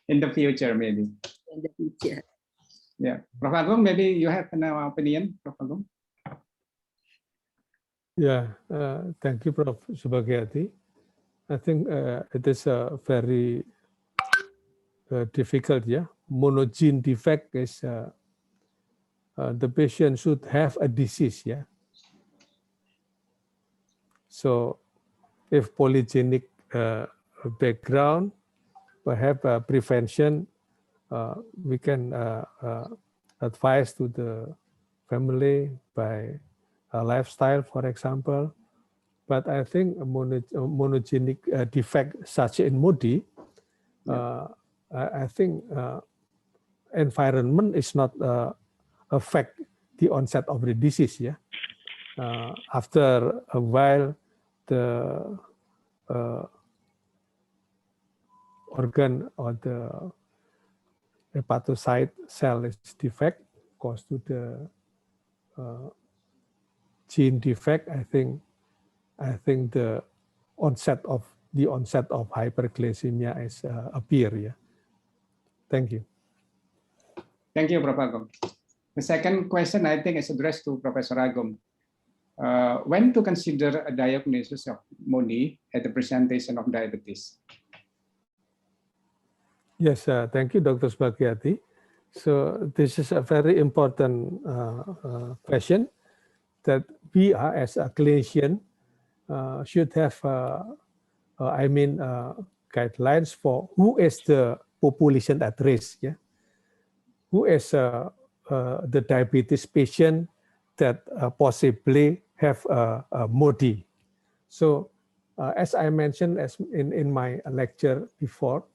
S3: In the future, maybe.
S4: In the future.
S3: Yeah, Prof. Agung, maybe you have an opinion, Prof. Agung.
S6: Yeah, thank you, Prof. Subagayati. I think it is a very difficult, yeah. Monogene defect is the patient should have a disease, yeah. So if polygenic background, perhaps prevention we can advise to the family by a lifestyle, for example. But I think a monogenic defect such in MODY, I think environment is not affect the onset of the disease. Yeah, after a while, the organ or the hepatocyte cell is defect, cause to the gene defect. I think the onset of hyperglycemia is appear. Yeah. Thank you.
S3: Thank you, Prof. Agung. The second question, I think, is addressed to Professor Agung. When to consider a diagnosis of MODY at the presentation of diabetes?
S6: Yes, thank you, Dr. Sbagiati. So this is a very important question that we are, as a clinician, should have, guidelines for who is the population at risk. Yeah, who is the diabetes patient that possibly have a MODY. So as I mentioned in my lecture before,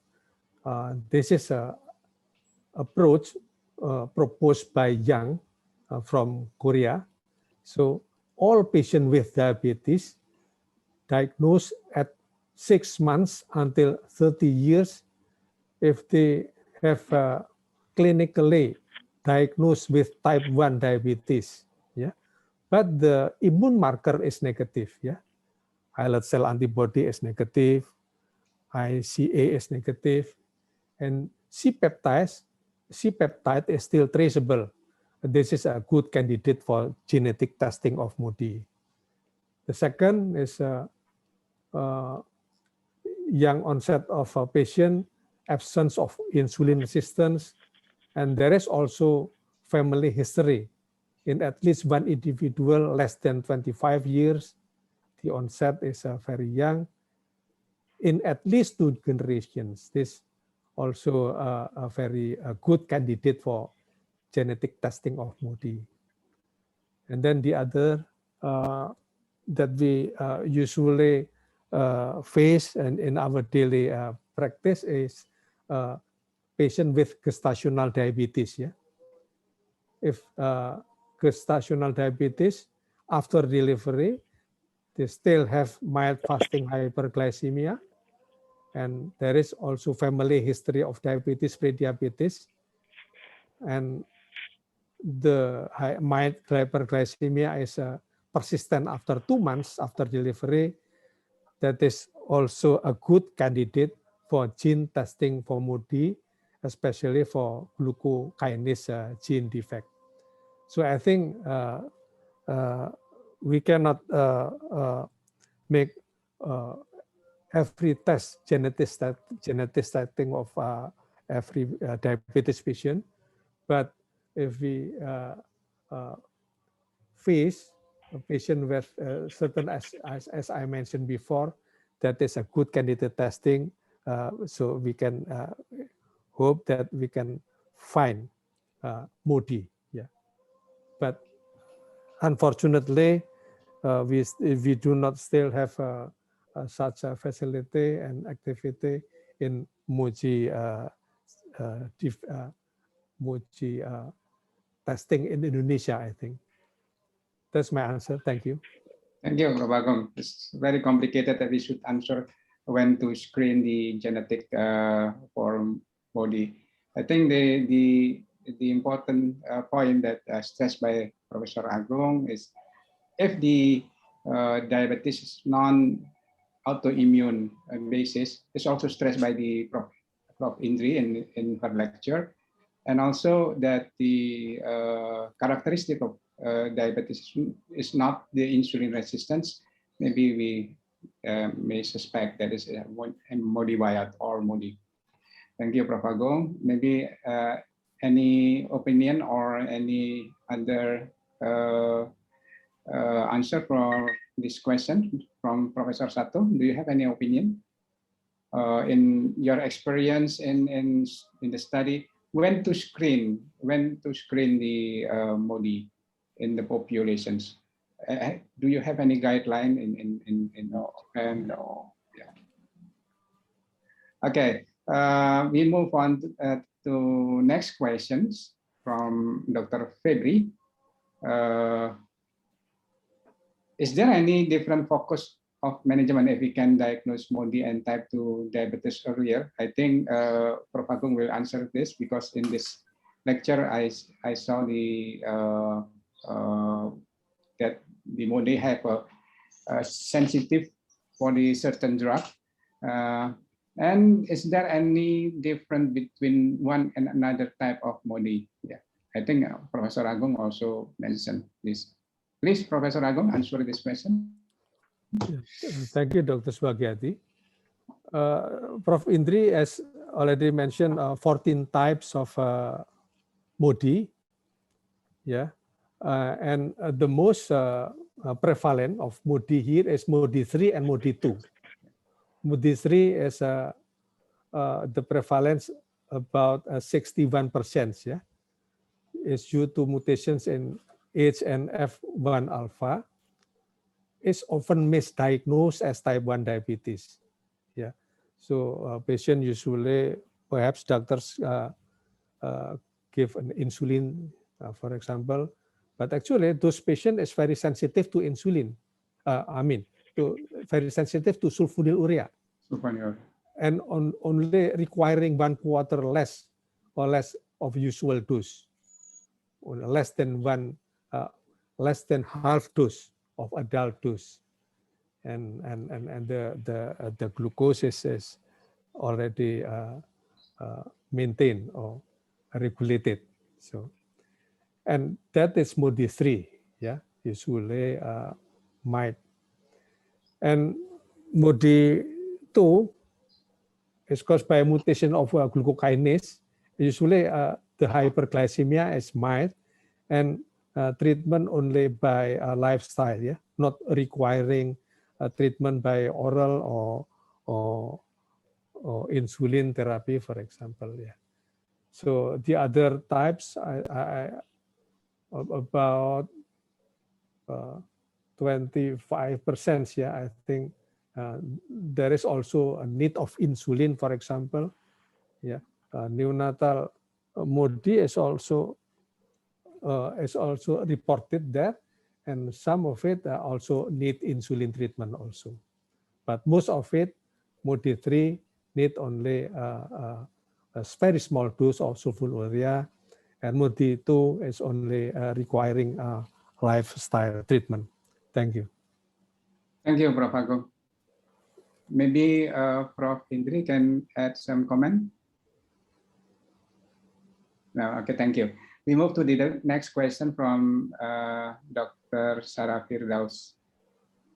S6: this is a approach proposed by Yang from Korea. So all patients with diabetes diagnosed at 6 months until 30 years, if they have clinically diagnosed with type 1 diabetes, yeah, but the immune marker is negative, yeah, islet cell antibody is negative, ICA is negative, and C-peptide is still traceable. This is a good candidate for genetic testing of MODY. The second is young onset of a patient, absence of insulin resistance, and there is also family history in at least one individual less than 25 years. The onset is very young. In at least 2 generations, this also a very good candidate for genetic testing of MODY. And then the other that we usually face and in our daily practice is patient with gestational diabetes. Yeah, if gestational diabetes after delivery, they still have mild fasting hyperglycemia, and there is also family history of diabetes, prediabetes, and the mild hyperglycemia is persistent after 2 months after delivery. That is also a good candidate for gene testing for MODY, especially for glucokinase gene defect. So I think we cannot make every test genetic testing of every diabetes patient, but if we face a patient with certain, as I mentioned before, that is a good candidate testing, so we can hope that we can find MODY. Yeah, but unfortunately, we do not still have such a facility and activity in MODY testing in Indonesia, I think. That's my answer. Thank you.
S3: Thank you, Prof. Agung. It's very complicated that we should answer when to screen the genetic for MODY. I think the important point that stressed by Professor Agung is if the diabetes is non-autoimmune basis, it's also stressed by the Prof. Indri in her lecture, and also that the characteristic of diabetes is not the insulin resistance. Maybe we may suspect that is MODY-wild or MODY. Thank you, Prof. Agung. Maybe any opinion or any other answer for this question from Professor Sato? Do you have any opinion? In your experience in the study, when to screen the MODY in the populations. Do you have any guideline in
S5: No. No.
S3: Yeah. Okay, we move on to next questions from Dr. Febri. Is there any different focus of management if we can diagnose MODY and type 2 diabetes earlier? I think Prof. Agung will answer this, because in this lecture I saw the that the MODY have a sensitive for the certain drug. And is there any difference between one and another type of MODY? Yeah, I think Professor Agung also mentioned this. Please, Professor Agung, answer this question.
S6: Thank you, Dr. Swagyati. Prof. Indri has already mentioned 14 types of MODY. Yeah, and the most prevalent of MODY here is MODY3 and MODY2. MODY3 is the prevalence about 61%. Yeah, is due to mutations in Hnf1a alpha. Is often misdiagnosed as type 1 diabetes. Yeah, so patient usually, perhaps doctors give an insulin, for example, but actually those patient is very sensitive to insulin. Very sensitive to sulfonylurea. And only requiring 1/4 less or less of usual dose, or less than half dose of adult dose, and the glucose is already maintained or regulated. So, and that is MODY3. Yeah, usually mild. And MODY2 is caused by mutation of glucokinase. Usually the hyperglycemia is mild, and treatment only by lifestyle, yeah, not requiring treatment by oral or insulin therapy, for example. Yeah. So the other types, about 25%. Yeah, I think there is also a need of insulin, for example. Yeah, neonatal MODY is also reported there, and some of it also need insulin treatment also. But most of it, MODY3 need only a very small dose of sulfonylurea, and MODY2 is only requiring lifestyle treatment. Thank you.
S3: Thank you, Prof. Agung. Maybe Prof. Indri can add some comment. No, okay, thank you. We move to the next question from Dr. Sarah Firdaus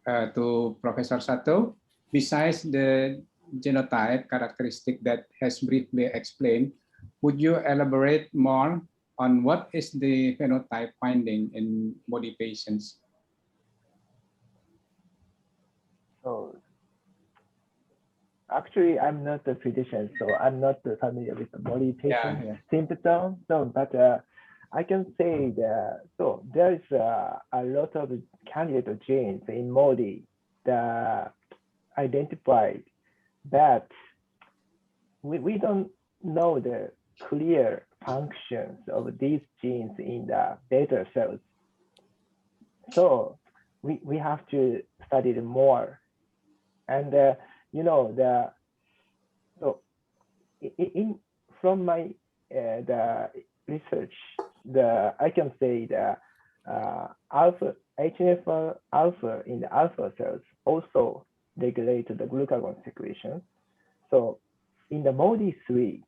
S3: to Professor Sato. Besides the genotype characteristic that has briefly explained, would you elaborate more on what is the phenotype finding in MODY patients?
S5: So, actually, I'm not a physician, so I'm not familiar with the MODY patient symptoms. So, but I can say that there is a lot of candidate genes in MODY that identified, but we don't know the clear functions of these genes in the beta cells. So we have to study them more. And from my the research, I can say that Hnf1a alpha in the alpha cells also regulate the glucagon secretion. So in the MODY3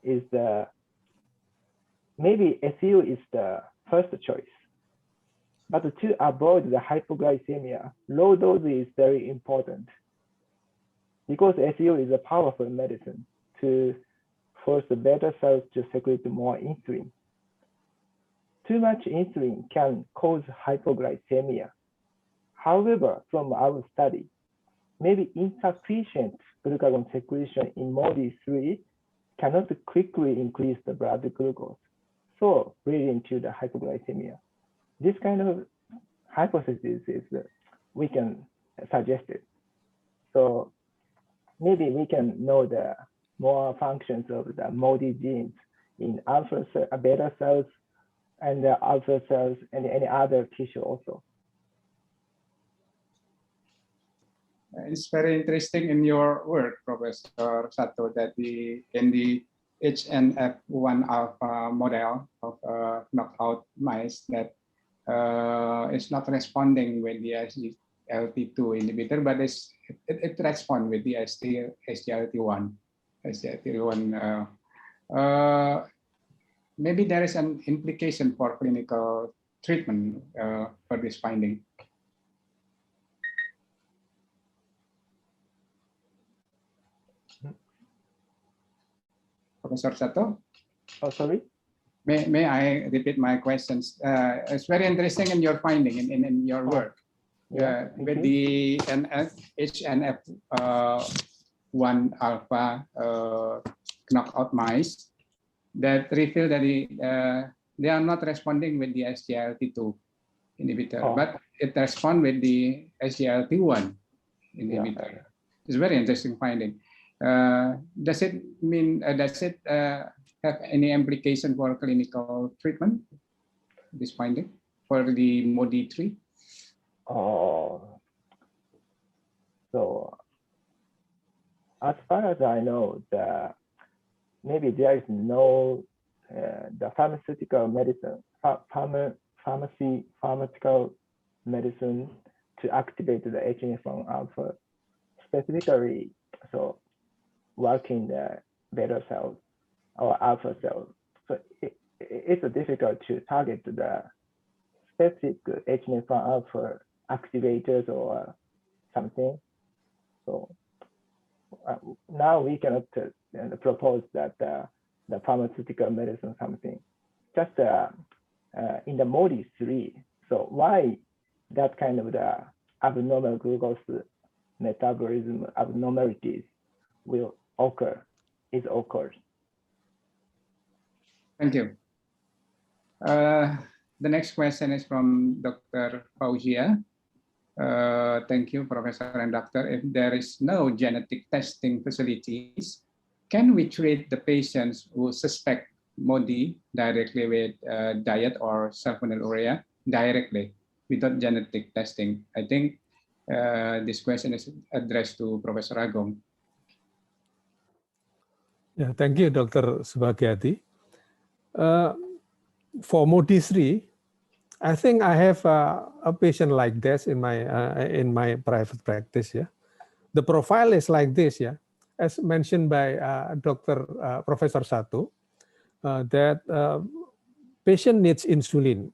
S5: is maybe SU is the first choice. But to avoid the hypoglycemia, low dose is very important, because SU is a powerful medicine to force the beta cells to secrete more insulin. Too much insulin can cause hypoglycemia. However, from our study, maybe insufficient glucagon secretion in MODY3 cannot quickly increase the blood glucose, so leading to the hypoglycemia. This kind of hypothesis is we can suggest it. So maybe we can know the more functions of the MODY genes in alpha beta cells and the alpha cells and any other tissue also.
S3: It's very interesting in your work, Professor Sato, that in the Hnf1 alpha model of knockout mice that it's not responding with the SGLT2 inhibitor, but it responds with the SGLT1. Maybe there is an implication for clinical treatment for this finding. Professor Sato?
S5: Oh, sorry?
S3: May I repeat my questions? It's very interesting in your finding, in your work. With the Hnf1 alpha knockout mice that reveal that they are not responding with the SGLT2 inhibitor, but it responds with the SGLT1 inhibitor. It's a very interesting finding. Does it mean, have any implication for clinical treatment, this finding, for the MODY-3?
S5: Oh, so as far as I know, maybe there is no the pharmaceutical medicine, pharmaceutical medicine to activate the Hnf1 alpha specifically. So working the beta cells or alpha cells. So it's difficult to target the specific Hnf1 alpha activators or something. So now we cannot propose that the pharmaceutical medicine something. Just in the MODY-3. So why that kind of the abnormal glucose metabolism abnormalities will occur, occurs.
S3: Thank you. The next question is from Dr. Fauzia. Thank you, Professor and Doctor. If there is no genetic testing facilities, can we treat the patients who suspect MODY directly with diet or sulfonylurea directly without genetic testing? I think this question is addressed to Professor Agung.
S6: Yeah, thank you, Dr. Subagyati. For MODY-3, I think I have a patient like this in my private practice. Yeah, the profile is like this. Yeah, as mentioned by Professor Sato, that patient needs insulin,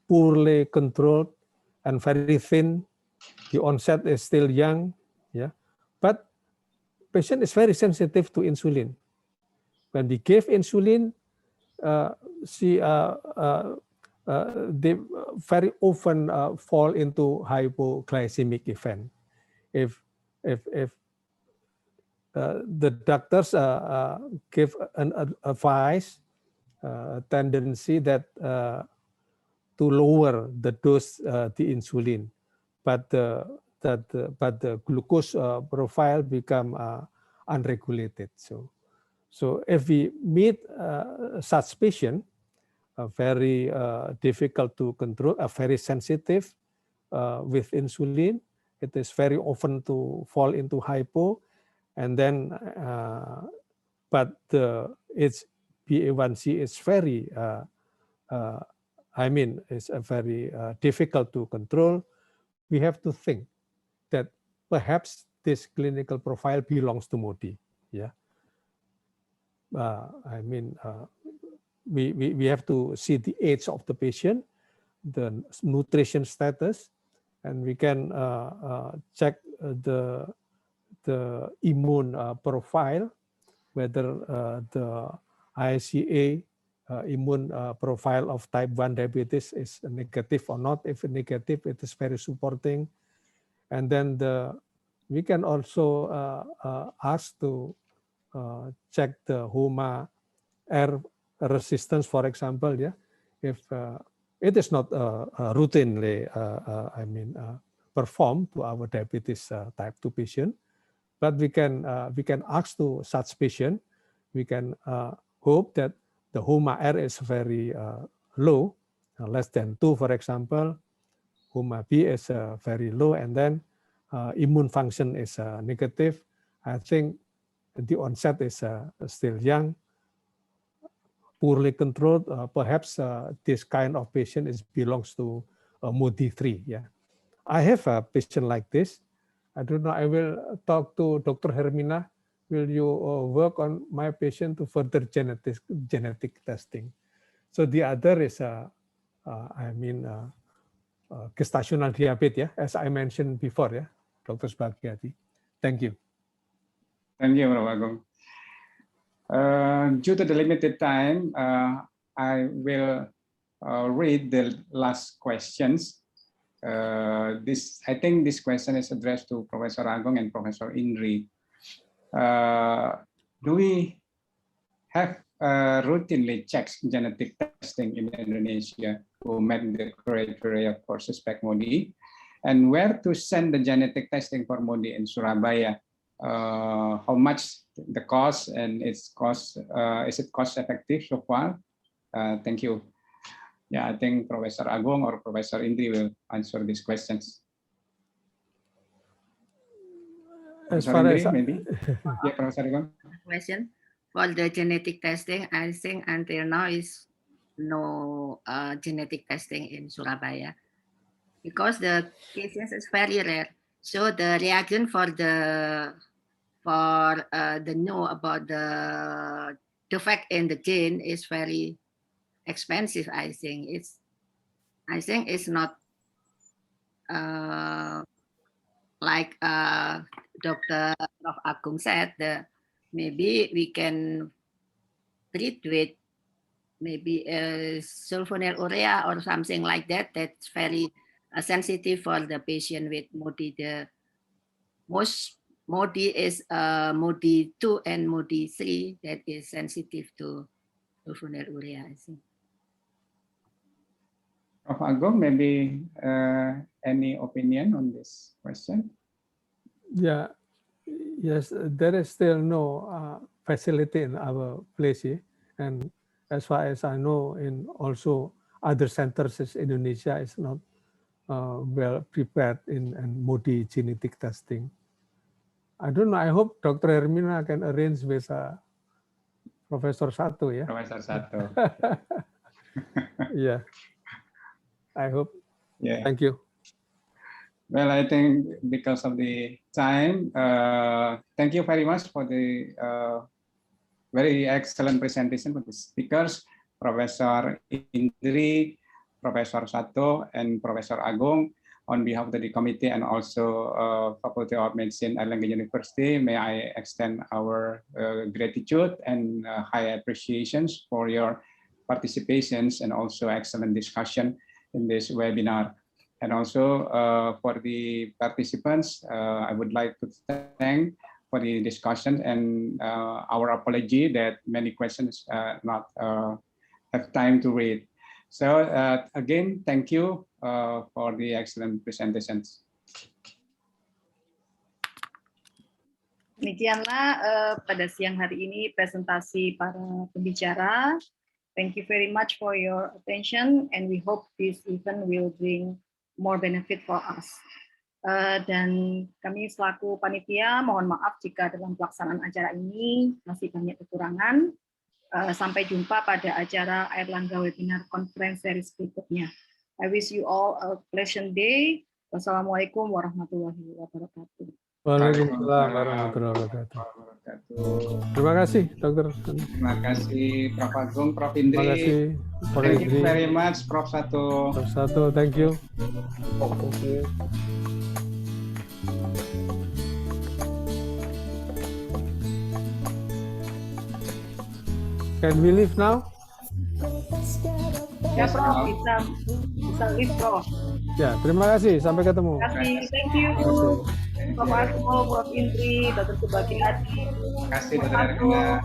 S6: poorly controlled and very thin. The onset is still young. Yeah, but patient is very sensitive to insulin. When we give insulin, they very often fall into hypoglycemic event. If the doctors give an advice, tendency that to lower the dose, the insulin, but the glucose profile become unregulated. So if we meet such patient, very difficult to control, very sensitive with insulin, it is very often to fall into hypo, and then but its HbA1c is very it's a very difficult to control. We have to think that perhaps this clinical profile belongs to MODY. Yeah, we have to see the age of the patient, the nutrition status, and we can check the immune profile, whether the ICA immune profile of type 1 diabetes is negative or not. If negative, it is very supporting. And then we can also ask to check the HOMA air resistance, for example, yeah, if it is not routinely, performed to our diabetes type 2 patient, but we can ask to such patient, we can hope that the HOMA R is very low, less than 2, for example. HOMA B is very low, and then immune function is negative. I think the onset is still young, poorly controlled. Perhaps this kind of patient belongs to MODY-3. Yeah, I have a patient like this. I don't know. I will talk to Dr. Hermina. Will you work on my patient to further genetic testing? So the other is, gestational diabetes, yeah, as I mentioned before, yeah, Dr. Sbagiati. Thank you.
S3: Thank you, Prof. Agung. Due to the limited time, I will read the last questions. I think this question is addressed to Professor Agung and Professor Indri. Do we have routinely checks genetic testing in Indonesia who met the criteria for suspect MODY, and where to send the genetic testing for MODY in Surabaya? How much the cost, and its cost, is it cost effective so far? Thank you. Yeah, I think Professor Agung or Professor Indri will answer these questions.
S6: As
S3: Professor
S6: far
S3: Indri,
S6: as
S3: maybe? Yeah, Professor Agung.
S4: Question for the genetic testing, I think until now is no genetic testing in Surabaya because the cases is very rare. So the reaction for the know about the defect in the gene is very expensive. I think it's not like Dr. Prof. Agung said. Maybe we can treat with maybe sulfonylurea or something like that. That's very sensitive for the patient with MODY. The most MODY is MODY-2 and MODY-3 that is sensitive to sulfonylurea, I think.
S3: Prof. Agung, maybe any opinion on this question?
S6: Yeah, yes, there is still no facility in our place here, and as far as I know, in also other centers in Indonesia is not well prepared in MODY genetic testing. I don't know. I hope Dr. Hermina can arrange with Professor Sato, yeah.
S3: Professor Sato.
S6: Yeah. I hope.
S3: Yeah.
S6: Thank you.
S3: Well, I think because of the time, thank you very much for the very excellent presentation for the speakers, Professor Indri, Professor Sato, and Professor Agung. On behalf of the committee and also Faculty of Medicine, Airlangga University, may I extend our gratitude and high appreciations for your participations and also excellent discussion in this webinar. And also for the participants, I would like to thank for the discussion and our apology that many questions not have time to read. So again, thank you for the excellent presentations.
S2: Demikianlah pada siang hari ini presentasi para pembicara. Thank you very much for your attention, and we hope this event will bring more benefit for us. Dan kami selaku panitia mohon maaf jika dalam pelaksanaan acara ini masih banyak kekurangan. Sampai jumpa pada acara Airlangga Webinar Conference Series berikutnya. I wish you all a pleasant day. Wassalamualaikum warahmatullahi wabarakatuh.
S6: Waalaikumsalam warahmatullahi wabarakatuh. Terima kasih, Dokter.
S3: Terima kasih, Prof. Agung, Prof. Indri.
S6: Terima kasih, Prof.
S3: Thank you very much, Prof. Sato.
S6: Prof. Sato, thank you.
S5: Thank you.
S6: Can we leave now?
S2: Ya, Prof, bisa leave, Prof.
S6: Ya, terima kasih. Sampai ketemu.
S2: Terima kasih. Thank you. Bapak Asmo, Prof. Indri, Dr. Subagi Adi.
S3: Terima kasih Dr. Airlangga.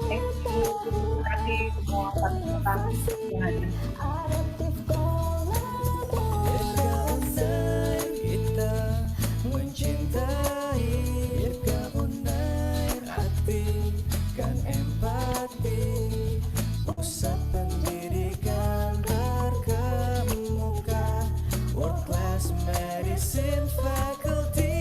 S2: Thank you. Terima kasih semua partisipan yang hadir.
S7: Pusat pendidikan terkemuka, World Class Medicine Faculty.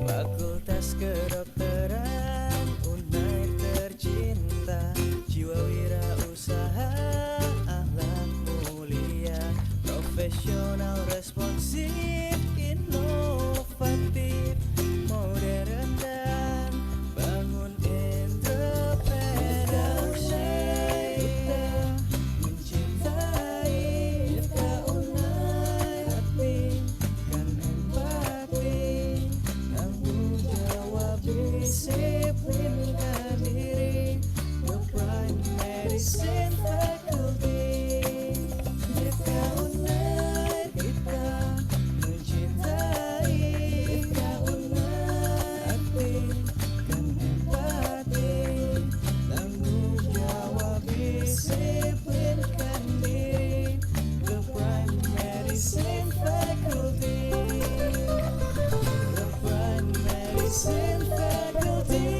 S7: Fakultas Kedokteran Unair tercinta, jiwa wirausaha, akhlak mulia, profesional, responsif, inovatif, modern dan bangun independen. Kita mencintai Dirga Unair, hati kan empati, tanggung jawab disiplinkan diri, the prime medicine faculty. Dirga Unair, kita mencintai Dirga Unair, hati kan empati, tanggung jawab disiplinkan diri, the prime medicine faculty, the prime medicine faculty.